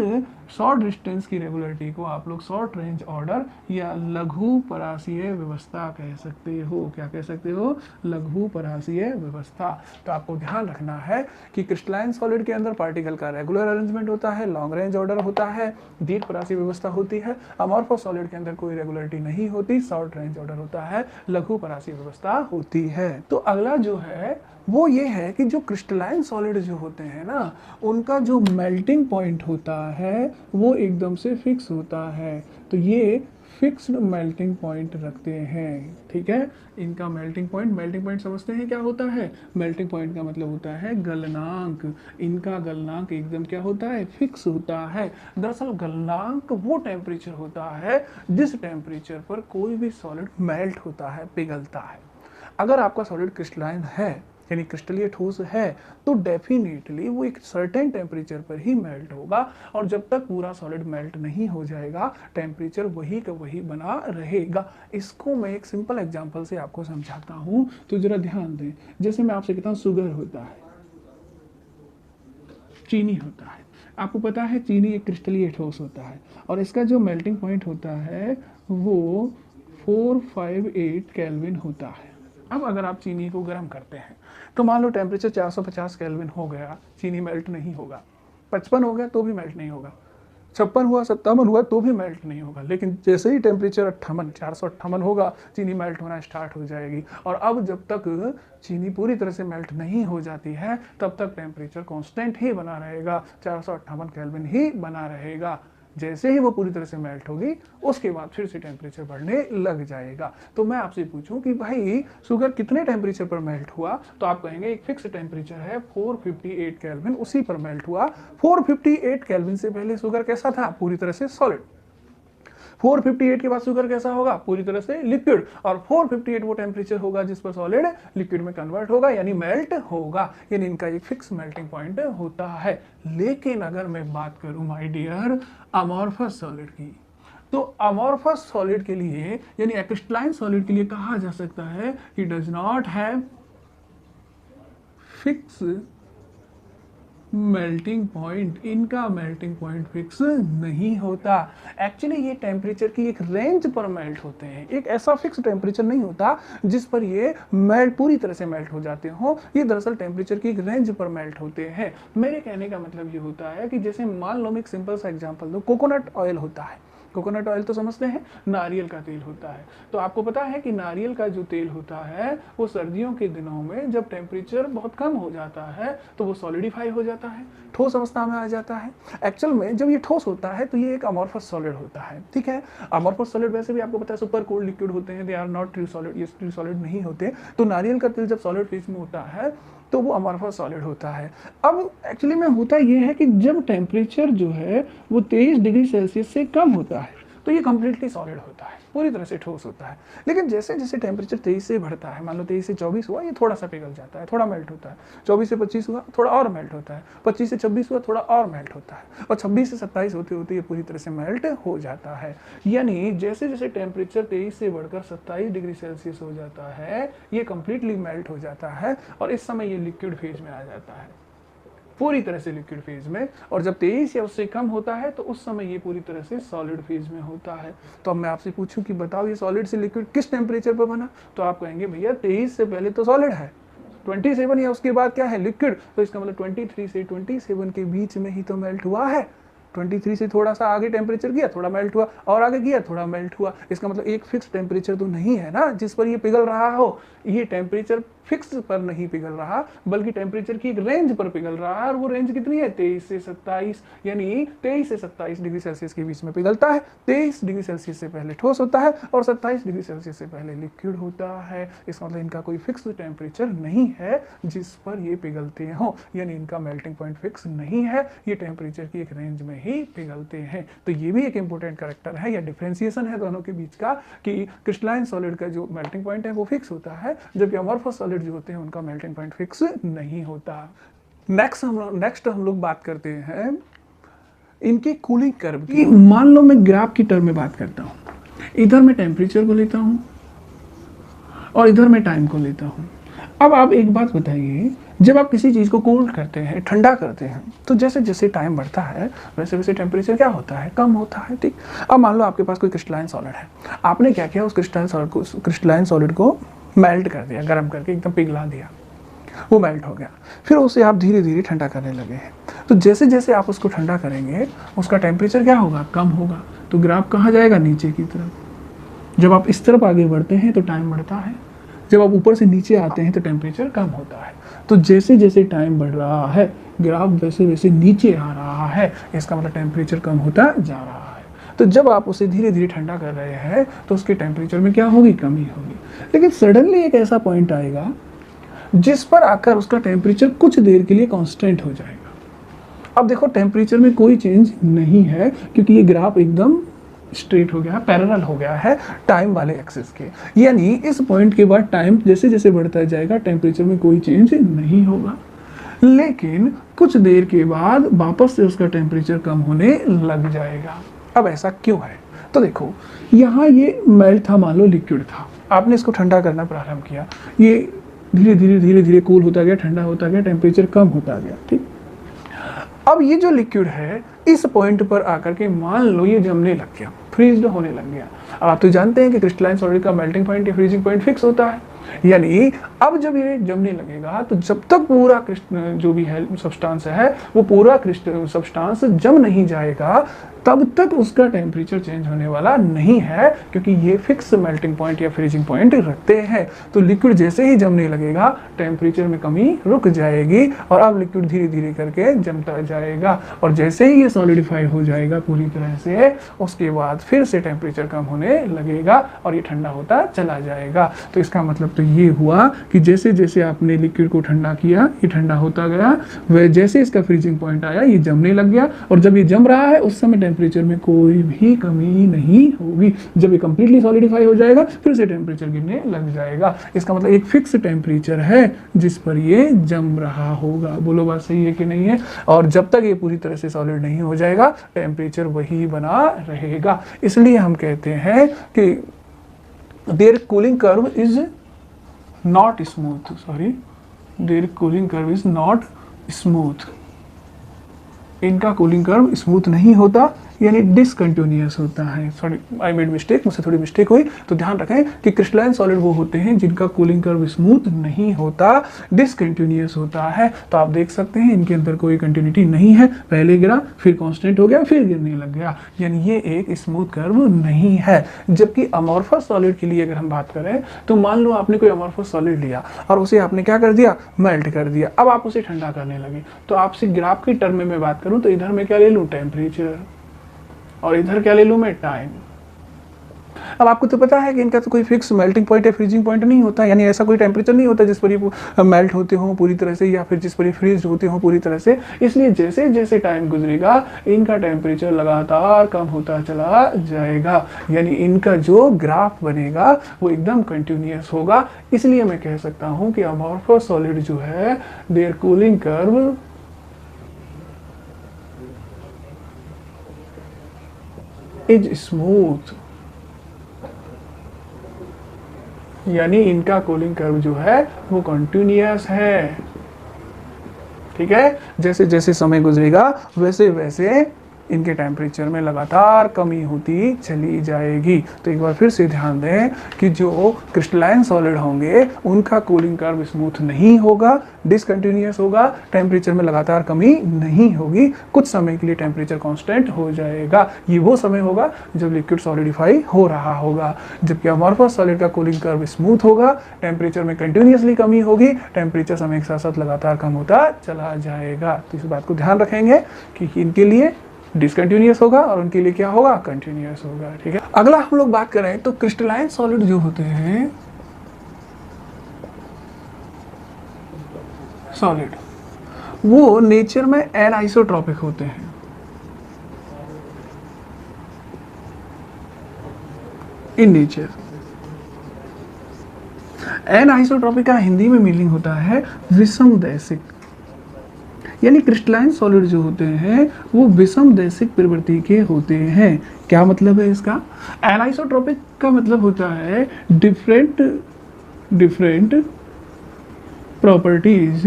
शॉर्ट डिस्टेंस की रेगुलरिटी को आप लोग शॉर्ट रेंज ऑर्डर या लघु परासीय व्यवस्था कह सकते हो। क्या कह सकते हो? लघु परासीय व्यवस्था। तो आपको ध्यान रखना है कि क्रिस्टलाइन सॉलिड के अंदर पार्टिकल का रेगुलर अरेंजमेंट होता है, लॉन्ग रेंज ऑर्डर होता है, दीर्घ परासीय व्यवस्था होती है। अमॉर्फस सॉलिड के अंदर कोई रेगुलरिटी नहीं होती, शॉर्ट रेंज ऑर्डर होता है, लघु परासीय व्यवस्था होती है। तो अगला जो है वो ये है कि जो क्रिस्टलाइन सॉलिड जो होते हैं ना, उनका जो मेल्टिंग पॉइंट होता है वो एकदम से फिक्स होता है। तो ये फिक्स्ड मेल्टिंग पॉइंट रखते हैं, ठीक है। इनका मेल्टिंग पॉइंट समझते हैं क्या होता है? मेल्टिंग पॉइंट का मतलब होता है गलनांक। इनका गलनांक एकदम क्या होता है? फिक्स होता है। दरअसल गलनांक वो टेम्परेचर होता है जिस टेम्परेचर पर कोई भी सॉलिड मेल्ट होता है, पिघलता है। अगर आपका सॉलिड क्रिस्टलाइन है, यानी क्रिस्टलीय ठोस है, तो डेफिनेटली वो एक सर्टेन टेम्परेचर पर ही मेल्ट होगा, और जब तक पूरा सॉलिड मेल्ट नहीं हो जाएगा टेम्परेचर वही का वही बना रहेगा। इसको मैं एक सिंपल एग्जांपल से आपको समझाता हूं, तो जरा ध्यान दें। जैसे मैं आपसे कहता हूं शुगर होता है, चीनी होता है। आपको पता है चीनी एक क्रिस्टलीय ठोस होता है, और इसका जो मेल्टिंग पॉइंट होता है वो 458 केल्विन होता है। अब अगर आप चीनी को गर्म करते हैं तो मान लो टेम्परेचर 450 केल्विन हो गया, चीनी मेल्ट नहीं होगा। 55 हो गया तो भी मेल्ट नहीं होगा, 56 हुआ, 57 हुआ तो भी मेल्ट नहीं होगा। लेकिन जैसे ही टेम्परेचर 458 होगा, चीनी मेल्ट होना स्टार्ट हो जाएगी। और अब जब तक चीनी पूरी तरह से मेल्ट नहीं हो जाती है तब तक टेम्परेचर कांस्टेंट ही बना रहेगा, 458 केल्विन ही बना रहेगा। जैसे ही वो पूरी तरह से मेल्ट होगी उसके बाद फिर से टेम्परेचर बढ़ने लग जाएगा। तो मैं आपसे पूछूं कि भाई शुगर कितने टेम्परेचर पर मेल्ट हुआ, तो आप कहेंगे एक फिक्स टेम्परेचर है 458 केल्विन, उसी पर मेल्ट हुआ। 458 केल्विन से पहले शुगर कैसा था? पूरी तरह से सॉलिड। 458 के बाद शुगर कैसा होगा? पूरी तरह से लिक्विड। और 458 वो टेम्परेचर होगा जिस पर सॉलिड लिक्विड में कन्वर्ट होगा, यानी मेल्ट होगा। यानी इनका एक फिक्स मेल्टिंग पॉइंट होता है। लेकिन अगर मैं बात करूं माय डियर अमॉर्फस सॉलिड की, तो अमॉर्फस सॉलिड के लिए यानी क्रिस्टलाइन सॉलिड के लिए कहा जा सकता है कि does not have fix melting point. इनका मेल्टिंग पॉइंट फिक्स नहीं होता। एक्चुअली ये टेम्परेचर की एक रेंज पर मेल्ट होते हैं, एक ऐसा फिक्स टेम्परेचर नहीं होता जिस पर ये मेल्ट पूरी तरह से मेल्ट हो जाते हो। ये दरअसल टेम्परेचर की एक रेंज पर मेल्ट होते हैं। मेरे कहने का मतलब ये होता है कि जैसे मान लो मैं एक सिंपल सा एग्जांपल दूं, कोकोनट ऑयल होता है। कोकोनट ऑयल तो समझते हैं, नारियल का तेल होता है। तो आपको पता है कि नारियल का जो तेल होता है वो सर्दियों के दिनों में जब टेम्परेचर बहुत कम हो जाता है तो वो सॉलिडिफाई हो जाता है, ठोस अवस्था में आ जाता है। एक्चुअल में जब ये ठोस होता है तो ये एक अमॉर्फस सॉलिड होता है, ठीक है। अमॉर्फस सॉलिड वैसे भी आपको पता है सुपर कोल्ड लिक्विड होते हैं, they are not true solid, ये ट्रू सॉलिड नहीं होते। तो नारियल का तेल जब सॉलिड फेज में होता है तो वो अमॉर्फस सॉलिड होता है। अब एक्चुअली में होता ये है कि जब टेम्परेचर जो है वो 23 डिग्री सेल्सियस से कम होता है तो ये कंप्लीटली सॉलिड होता है, पूरी तरह से ठोस होता है। लेकिन जैसे जैसे टेम्परेचर 23 से बढ़ता है, मान लो 23 से 24 हुआ, ये थोड़ा सा पिघल जाता है, थोड़ा मेल्ट होता है। 24 से 25 हुआ, थोड़ा और मेल्ट होता है। 25 से 26 हुआ, थोड़ा और मेल्ट होता है। और 26 से 27 होते होते ये पूरी तरह से मेल्ट हो जाता है। यानी जैसे जैसे टेम्परेचर 23 से बढ़कर 27 डिग्री सेल्सियस हो जाता है, ये कंप्लीटली मेल्ट हो जाता है, और इस समय ये लिक्विड फेज में आ जाता है, पूरी तरह से लिक्विड फेज में। और जब 23 या उससे कम होता है तो उस समय ये पूरी तरह से सॉलिड फेज में होता है। तो अब मैं आपसे पूछूं कि बताओ ये सॉलिड से लिक्विड किस टेम्परेचर पर बना, तो आप कहेंगे भैया 23 से पहले तो सॉलिड है, 27 या उसके बाद क्या है लिक्विड, तो इसका मतलब 23 से 27 के बीच में ही तो मेल्ट हुआ है। 23 से थोड़ा सा आगे टेम्परेचर गया, थोड़ा मेल्ट हुआ, और आगे गया, थोड़ा मेल्ट हुआ। इसका मतलब एक फिक्स टेम्परेचर तो नहीं है ना जिस पर ये पिघल रहा हो। ये टेम्परेचर फिक्स पर नहीं पिघल रहा, बल्कि टेम्परेचर की एक रेंज पर पिघल रहा है, और वो रेंज कितनी है 23 से 27, यानी 23 से 27 डिग्री सेल्सियस के बीच में पिघलता है। 23 डिग्री सेल्सियस से पहले ठोस होता है और 27 डिग्री सेल्सियस से पहले लिक्विड होता है। इसका मतलब इनका कोई फिक्स टेम्परेचर नहीं है जिस पर ये पिघलते हो, यानी इनका मेल्टिंग पॉइंट फिक्स नहीं है, ये टेम्परेचर की एक रेंज में ही पिघलते हैं। तो ये भी एक इंपॉर्टेंट कैरेक्टर है या डिफरेंशिएशन है दोनों के बीच का, कि क्रिस्टलाइन सॉलिड का जो मेल्टिंग पॉइंट है वो फिक्स होता है, जबकि अमॉर्फस सॉलिड जो होते हैं उनका मेल्टिंग पॉइंट फिक्स नहीं होता। नेक्स्ट हम लोग बात करते हैं इनके कूलिंग कर्व की। मान लो मैं ग्राफ की टर्म में बात करता हूँ, इधर मैं टेम्परेचर को लेता हूँ और इधर मैं टाइम को लेता हूँ। अब आप एक बात बताइए, जब आप किसी चीज़ को कूल करते हैं, ठंडा करते हैं, तो जैसे जैसे टाइम बढ़ता है वैसे वैसे टेम्परेचर क्या होता है, कम होता है। ठीक, अब मान लो आपके पास कोई क्रिस्टलाइन सॉलिड है, आपने क्या किया, उस क्रिस्टलाइन सॉलिड को मेल्ट कर दिया, गर्म करके एकदम पिघला दिया, वो मेल्ट हो गया। फिर उसे आप धीरे धीरे ठंडा करने लगे हैं। तो जैसे जैसे आप उसको ठंडा करेंगे उसका टेम्परेचर क्या होगा, कम होगा। तो ग्राफ कहाँ जाएगा, नीचे की तरफ। जब आप इस तरफ आगे बढ़ते हैं तो टाइम बढ़ता है, जब आप ऊपर से नीचे आते हैं तो टेम्परेचर कम होता है। तो जैसे जैसे टाइम बढ़ रहा है ग्राफ वैसे वैसे नीचे आ रहा है, इसका मतलब टेम्परेचर कम होता जा रहा है। तो जब आप उसे धीरे धीरे ठंडा कर रहे हैं तो उसके टेम्परेचर में क्या होगी, कमी होगी। लेकिन सडनली एक ऐसा पॉइंट आएगा जिस पर आकर उसका टेम्परेचर कुछ देर के लिए कांस्टेंट हो जाएगा। अब देखो टेम्परेचर में कोई चेंज नहीं है क्योंकि ये ग्राफ एकदम स्ट्रेट हो गया है, पैरेलल हो गया है टाइम वाले एक्सिस के। यानी इस पॉइंट के बाद टाइम जैसे जैसे बढ़ता जाएगा टेम्परेचर में कोई चेंज नहीं होगा, लेकिन कुछ देर के बाद वापस से उसका टेम्परेचर कम होने लग जाएगा। अब ऐसा क्यों है, तो देखो यहाँ ये मेल्ट था, मान लो लिक्विड था, आपने इसको ठंडा करना प्रारंभ किया, ये धीरे धीरे कूल होता गया, ठंडा होता गया, टेम्परेचर कम होता गया। ठीक, अब ये जो लिक्विड है इस पॉइंट पर आकर के मान लो ये जमने लग गया, फ्रीज होने लग गया। अब आप तो जानते हैं कि क्रिस्टलाइन सॉलिड का मेल्टिंग पॉइंट या फ्रीजिंग पॉइंट फिक्स होता है, यानी अब जब ये जमने लगेगा तो जब तक पूरा जो भी है सब्सटेंस है वो पूरा सब्सटेंस जम नहीं जाएगा तब तक उसका टेम्परेचर चेंज होने वाला नहीं है, क्योंकि ये फिक्स मेल्टिंग पॉइंट या फ्रीजिंग पॉइंट रखते हैं। तो लिक्विड जैसे ही जमने लगेगा टेम्परेचर में कमी रुक जाएगी और अब लिक्विड धीरे धीरे करके जमता जाएगा, और जैसे ही ये सॉलिडिफाई हो जाएगा पूरी तरह से उसके बाद फिर से टेम्परेचर कम होने लगेगा और ये ठंडा होता चला जाएगा। तो इसका मतलब तो ये हुआ कि जैसे जैसे आपने लिक्विड को ठंडा किया ये ठंडा होता गया, वह जैसे इसका फ्रीजिंग पॉइंट आया ये जमने लग गया, और जब ये जम रहा है उस समय टेम्परेचर में कोई भी कमी नहीं होगी। जब ये कंप्लीटली सॉलिडिफाई हो जाएगा फिर से टेम्परेचर गिरने लग जाएगा। इसका मतलब एक फिक्स टेम्परेचर है जिस पर ये जम रहा होगा। बोलो बात सही है कि नहीं है? और जब तक ये पूरी तरह से सॉलिड नहीं हो जाएगा टेम्परेचर वही बना रहेगा। इसलिए हम कहते हैं कि their cooling curve is not smooth, their cooling curve is not smooth. इनका कूलिंग कर्व स्मूथ नहीं होता, यानी डिसकंटिन्यूअस होता है। सॉरी, आई मेड मिस्टेक, मुझसे थोड़ी मिस्टेक हुई। तो ध्यान रखें कि क्रिस्टलाइन सॉलिड वो होते हैं जिनका कूलिंग कर्व स्मूथ नहीं होता, डिसकंटिन्यूअस होता है। तो आप देख सकते हैं इनके अंदर कोई कंटिन्यूटी नहीं है, पहले गिरा फिर कांस्टेंट हो गया फिर गिरने लग गया, यानी ये एक स्मूथ कर्व नहीं है। जबकि अमॉर्फस सॉलिड के लिए अगर हम बात करें तो मान लो आपने कोई अमॉर्फस सॉलिड लिया और उसे आपने क्या कर दिया, मेल्ट कर दिया। अब आप उसे ठंडा करने लगे, तो आपसे ग्राफ की टर्म में बात करूं तो इधर मैं क्या ले लूं, टेम्परेचर, और इधर क्या ले लूं मैं, टाइम। अब आपको तो पता है कि इनका तो कोई फिक्स मेल्टिंग पॉइंट या फ्रीजिंग पॉइंट नहीं होता, यानी ऐसा कोई टेम्परेचर नहीं होता जिस पर ये मेल्ट होते हो पूरी तरह से या फिर जिस पर ये फ्रीज होते हो पूरी तरह से। इसलिए जैसे जैसे टाइम गुजरेगा इनका टेम्परेचर लगातार कम होता चला जाएगा, यानी इनका जो ग्राफ बनेगा वो एकदम कंटिन्यूअस होगा। इसलिए मैं कह सकता हूँ कि अमॉर्फस सॉलिड जो है their cooling curve is smooth, यानी इनका कूलिंग कर्व जो है वो कंटिन्यूअस है। ठीक है, जैसे जैसे समय गुजरेगा वैसे वैसे इनके टेम्परेचर में लगातार कमी होती चली जाएगी। तो एक बार फिर से ध्यान दें कि जो क्रिस्टलाइन सॉलिड होंगे उनका कूलिंग कर्व स्मूथ नहीं होगा, डिसकंटिन्यूअस होगा, टेम्परेचर में लगातार कमी नहीं होगी, कुछ समय के लिए टेम्परेचर कांस्टेंट हो जाएगा। ये वो समय होगा जब लिक्विड सॉलिडिफाई हो रहा होगा। जबकि अमॉर्फस सॉलिड का कूलिंग कर्व स्मूथ होगा, टेम्परेचर में कंटिन्यूअसली कमी होगी, टेम्परेचर समय के साथ साथ लगातार कम होता चला जाएगा। तो इस बात को ध्यान रखेंगे कि इनके लिए डिसकंटिन्यूअस होगा और उनके लिए क्या होगा, कंटिन्यूअस होगा। ठीक है, अगला हम लोग बात करें तो क्रिस्टलाइन सॉलिड जो होते हैं सॉलिड, वो नेचर में एनआइसोट्रॉपिक होते हैं। इन नेचर एनआइसोट्रॉपिक का हिंदी में मीनिंग होता है विषमदैशिक, यानी क्रिस्टलाइन सॉलिड जो होते हैं वो विषमदैशिक प्रवृत्ति के होते हैं। क्या मतलब है इसका? एनाइसोट्रोपिक का मतलब होता है different properties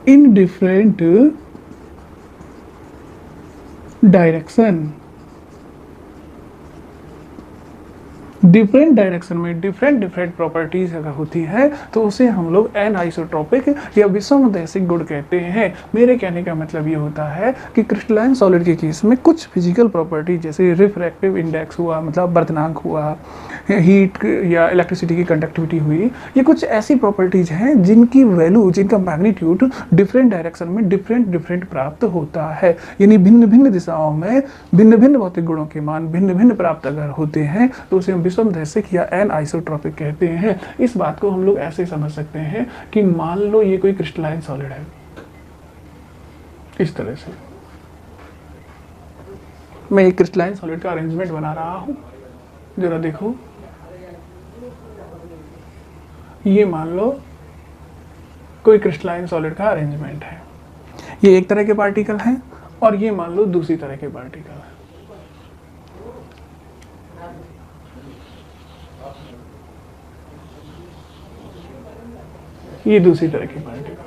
in different direction. Different direction में डिफरेंट प्रॉपर्टीज अगर होती है तो उसे हम लोग एनआइसोट्रोपिक या विषमदैशिक गुण कहते हैं। मेरे कहने का मतलब ये होता है कि क्रिस्टलाइन सॉलिड के केस में कुछ फिजिकल प्रॉपर्टी जैसे रिफ्रैक्टिव इंडेक्स हुआ, मतलब वर्तनांक हुआ, हीट या इलेक्ट्रिसिटी की कंडक्टिविटी हुई, ये कुछ ऐसी प्रॉपर्टीज हैं जिनकी वैल्यू, जिनका मैग्नीट्यूड डिफरेंट डायरेक्शन में डिफरेंट प्राप्त होता है। यानी भिन्न भिन्न दिशाओं में भिन्न भिन्न भौतिक गुणों के मान भिन्न भिन्न प्राप्त अगर होते हैं तो उसे हम विषमदैशिक या एनआइसोट्रोपिक कहते हैं। इस बात को हम लोग ऐसे समझ सकते हैं कि मान लो ये कोई क्रिस्टलाइन सॉलिड है, इस तरह से मैं एक क्रिस्टलाइन सॉलिड का अरेंजमेंट बना रहा हूं, जरा देखो, ये मान लो कोई क्रिस्टलाइन सॉलिड का अरेंजमेंट है, ये एक तरह के पार्टिकल हैं और ये मान लो दूसरी तरह के पार्टिकल है। ये दूसरी तरह की पार्टिकल,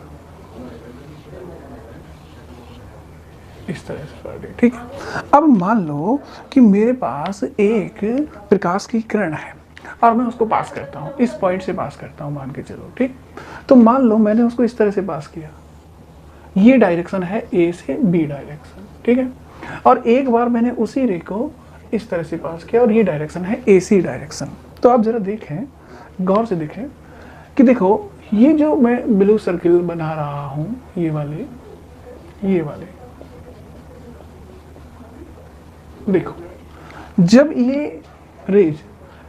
इस तरह से पार्टिकल। ठीक है, अब मान लो कि मेरे पास एक प्रकाश की किरण है और मैं उसको पास करता हूँ, इस पॉइंट से पास करता हूँ मान के चलो। ठीक, तो मान लो मैंने उसको इस तरह से पास किया, ये डायरेक्शन है ए से बी डायरेक्शन। ठीक है, और एक बार मैंने उसी रे को इस तरह से पास किया और ये डायरेक्शन है ए सी डायरेक्शन। तो आप जरा देखें, गौर से देखें कि देखो ये जो मैं ब्लू सर्किल बना रहा हूं, ये वाले देखो, जब ये रेज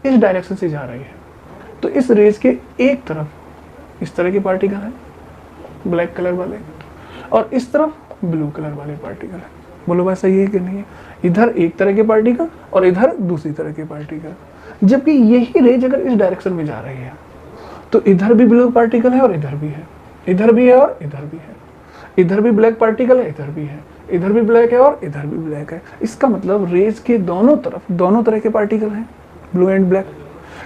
इस डायरेक्शन से जा रही है तो इस रेज के एक तरफ इस तरह के पार्टिकल है ब्लैक कलर वाले और इस तरफ ब्लू कलर वाले पार्टिकल है। बोलो बात सही है कि नहीं है? इधर एक तरह के पार्टिकल और इधर दूसरी तरह के पार्टिकल। जबकि यही रेज अगर इस डायरेक्शन में जा रही है तो इधर भी ब्लू पार्टिकल है और इधर भी है, इधर भी है और इधर भी है, इधर भी ब्लैक पार्टिकल है, इधर भी है, इधर भी ब्लैक है और इधर भी ब्लैक है। इसका मतलब रेज के दोनों तरफ दोनों तरह के पार्टिकल हैं, ब्लू एंड ब्लैक।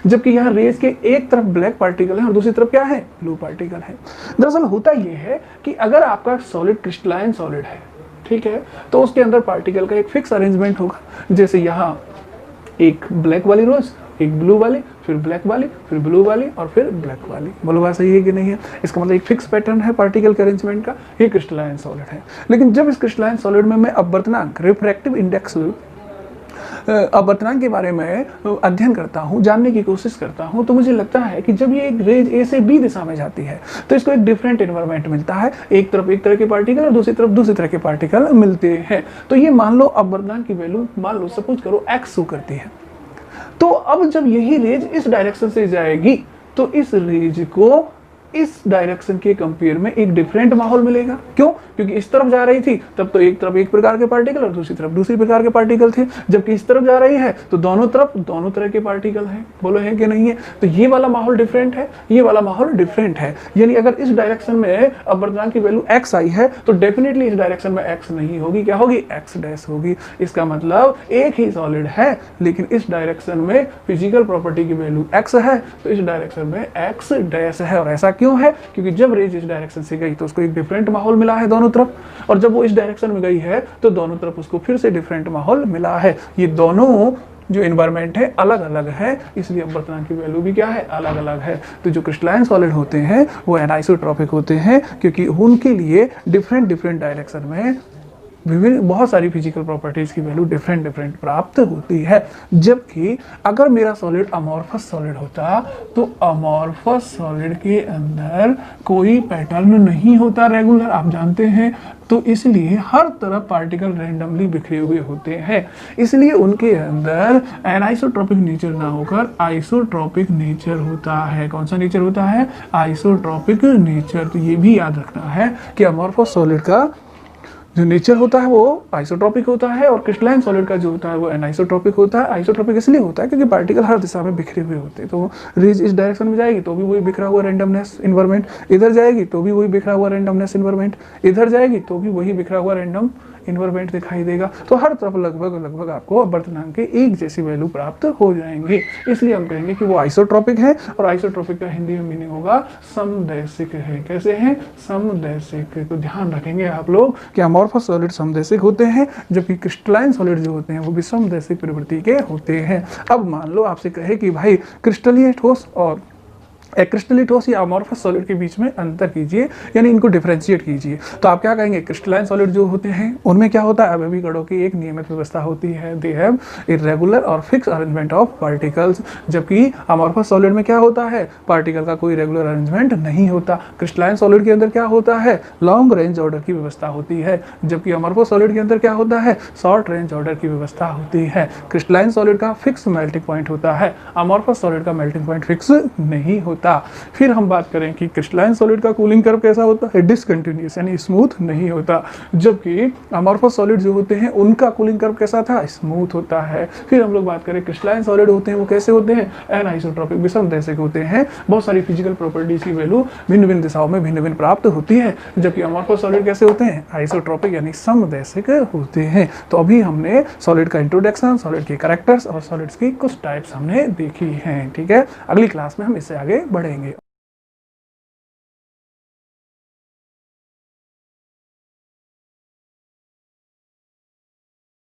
जबकि यहाँ रेज के एक तरफ ब्लैक पार्टिकल है और दूसरी तरफ क्या है, ब्लू पार्टिकल है। दरअसल होता यह है कि अगर आपका सॉलिड क्रिस्टलाइन सॉलिड है, ठीक है, तो उसके अंदर पार्टिकल का एक फिक्स अरेंजमेंट होगा। जैसे यहाँ एक ब्लैक वाली रोज, एक ब्लू वाली, फिर ब्लैक वाली, फिर ब्लू वाली और फिर ब्लैक वाली। बोलो बात सही है कि नहीं है? इसका मतलब एक फिक्स पैटर्न है पार्टिकल के अरेंजमेंट का, ये क्रिस्टलाइन सॉलिड है। लेकिन जब इस क्रिस्टलाइन सॉलिड में मैं अपवर्तनांक, रिफ्रैक्टिव इंडेक्स, अपवर्तनांक के बारे में अध्ययन करता हूँ, जानने की कोशिश करता हूँ, तो मुझे लगता है कि जब ये एक रेज ए से बी दिशा में जाती है तो इसको एक डिफरेंट एनवायरनमेंट मिलता है। एक तरफ एक तरह के पार्टिकल और दूसरी तरफ दूसरी तरह के पार्टिकल मिलते हैं। तो ये मान लो अपवर्तनांक की वैल्यू मान लो सपोज करो x शो करती है। तो अब जब यही रेज इस डायरेक्शन से जाएगी तो इस रेज को इस डायरेक्शन के कंपेयर में एक डिफरेंट माहौल मिलेगा। क्यों? क्योंकि इस तरफ जा रही थी तब तो एक तरफ एक प्रकार के पार्टिकल और दूसरी तरफ दूसरी प्रकार के पार्टिकल थे, जबकि इस तरफ जा रही है तो दोनों तरफ दोनों तरह के पार्टिकल हैं। बोलो है कि नहीं है? तो ये वाला माहौल डिफरेंट है, ये वाला माहौल डिफरेंट है। यानी अगर इस डायरेक्शन में अपवर्तनांक की वैल्यू x आई है तो डेफिनेटली इस डायरेक्शन में x नहीं होगी, क्या होगी? x डैश होगी। इसका मतलब एक ही सॉलिड है लेकिन इस डायरेक्शन में फिजिकल प्रॉपर्टी की वैल्यू x है तो इस डायरेक्शन में x डैश है। और ऐसा क्यों है? क्योंकि जब रेज इस डायरेक्शन से गई तो उसको एक डिफरेंट माहौल मिला है दोनों तरफ, और जब वो इस डायरेक्शन में गई है तो दोनों तरफ उसको फिर से डिफरेंट माहौल मिला है। ये दोनों जो इन्वायरमेंट है अलग अलग है, इसलिए अपवर्तनांक की वैल्यू भी क्या है? अलग अलग है। तो जो क्रिस्टलाइन सॉलिड होते हैं वो एनाइसोट्रॉपिक होते हैं, क्योंकि उनके लिए डिफरेंट डायरेक्शन में विभिन्न बहुत सारी फिजिकल प्रॉपर्टीज की वैल्यू डिफरेंट प्राप्त होती है। जबकि अगर मेरा सॉलिड अमॉर्फस सॉलिड होता तो अमॉर्फस सॉलिड के अंदर कोई पैटर्न नहीं होता रेगुलर, आप जानते हैं, तो इसलिए हर तरफ पार्टिकल रैंडमली बिखरे हुए होते हैं, इसलिए उनके अंदर एनाइसोट्रॉपिक नेचर ना होकर आइसोट्रॉपिक नेचर होता है। कौन सा नेचर होता है? Isotropic nature. तो ये भी याद रखना है कि अमॉर्फस सॉलिड का जो नेचर होता है वो आइसोट्रॉपिक होता है, और क्रिस्टलाइन सॉलिड का जो होता है वो एनाइसोट्रॉपिक होता है। आइसोट्रॉपिक इसलिए होता है क्योंकि पार्टिकल हर दिशा में बिखरे हुए होते हैं। तो रेज इस डायरेक्शन में जाएगी तो भी वही बिखरा हुआ रैंडमनेस इन्वायरमेंट, इधर जाएगी तो भी वही बिखरा हुआ रैंडमनेस इन्वायरमेंट, इधर जाएगी तो भी वही बिखरा हुआ रैंडम इन्वायरमेंट दिखाई देगा। तो हर तरफ लगभग आपको अपवर्तनांक के एक जैसी वैल्यू प्राप्त हो जाएंगे, इसलिए हम कहेंगे कि वो आइसोट्रॉपिक है। और आइसोट्रॉपिक का हिंदी में मीनिंग होगा समदैशिक है। कैसे हैं? समदैशिक। तो ध्यान रखेंगे आप लोग कि अमॉर्फस सॉलिड समदैशिक होते हैं, जबकि क्रिस्टलाइन सॉलिड जो होते हैं वो भी समदैशिक प्रवृत्ति के होते हैं। अब मान लो आपसे कहे कि भाई क्रिस्टलीय ठोस और क्रिस्टलीय ठोस या अमॉर्फस सॉलिड के बीच में अंतर कीजिए, यानी इनको डिफरेंशिएट कीजिए, तो आप क्या कहेंगे? क्रिस्टलाइन सॉलिड जो होते हैं उनमें क्या होता है? अवयवी कणों की एक नियमित व्यवस्था होती है, दे हैव इरेगुलर और फिक्स अरेंजमेंट ऑफ पार्टिकल्स। जबकि अमॉर्फस सॉलिड में क्या होता है? पार्टिकल का कोई रेगुलर अरेंजमेंट नहीं होता। क्रिस्टलाइन सॉलिड के अंदर क्या होता है? लॉन्ग रेंज ऑर्डर की व्यवस्था होती है, जबकि अमॉर्फस सॉलिड के अंदर क्या होता है? शॉर्ट रेंज ऑर्डर की व्यवस्था होती है। क्रिस्टलाइन सॉलिड का फिक्स मेल्टिंग पॉइंट होता है, अमॉर्फस सॉलिड का मेल्टिंग पॉइंट फिक्स नहीं होता। फिर हम बात करें कि क्रिस्टलाइन सॉलिड का कूलिंग कर्व कैसा होता है? डिसकंटिन्यूअस, यानी स्मूथ नहीं होता, जबकि अमॉर्फस सॉलिड जो होते हैं उनका कूलिंग कर्व कैसा था? स्मूथ होता है। फिर हम लोग बात करें क्रिस्टलाइन सॉलिड होते हैं वो कैसे होते हैं? एनाइसोट्रॉपिक, विषमदैशिक होते हैं। बहुत सारी फिजिकल प्रॉपर्टीज की वैल्यू भिन्न भिन्न दिशाओं में भिन्न भिन्न प्राप्त होती है, जबकि अमॉर्फस सॉलिड कैसे होते हैं? आइसोट्रॉपिक यानी समदैशिक होते हैं। तो अभी हमने सॉलिड का इंट्रोडक्शन, सॉलिड के कैरेक्टर्स और सॉलिड्स की कुछ टाइप्स हमने देखी हैं। ठीक है, अगली क्लास में हम इससे आगे बढ़ेंगे।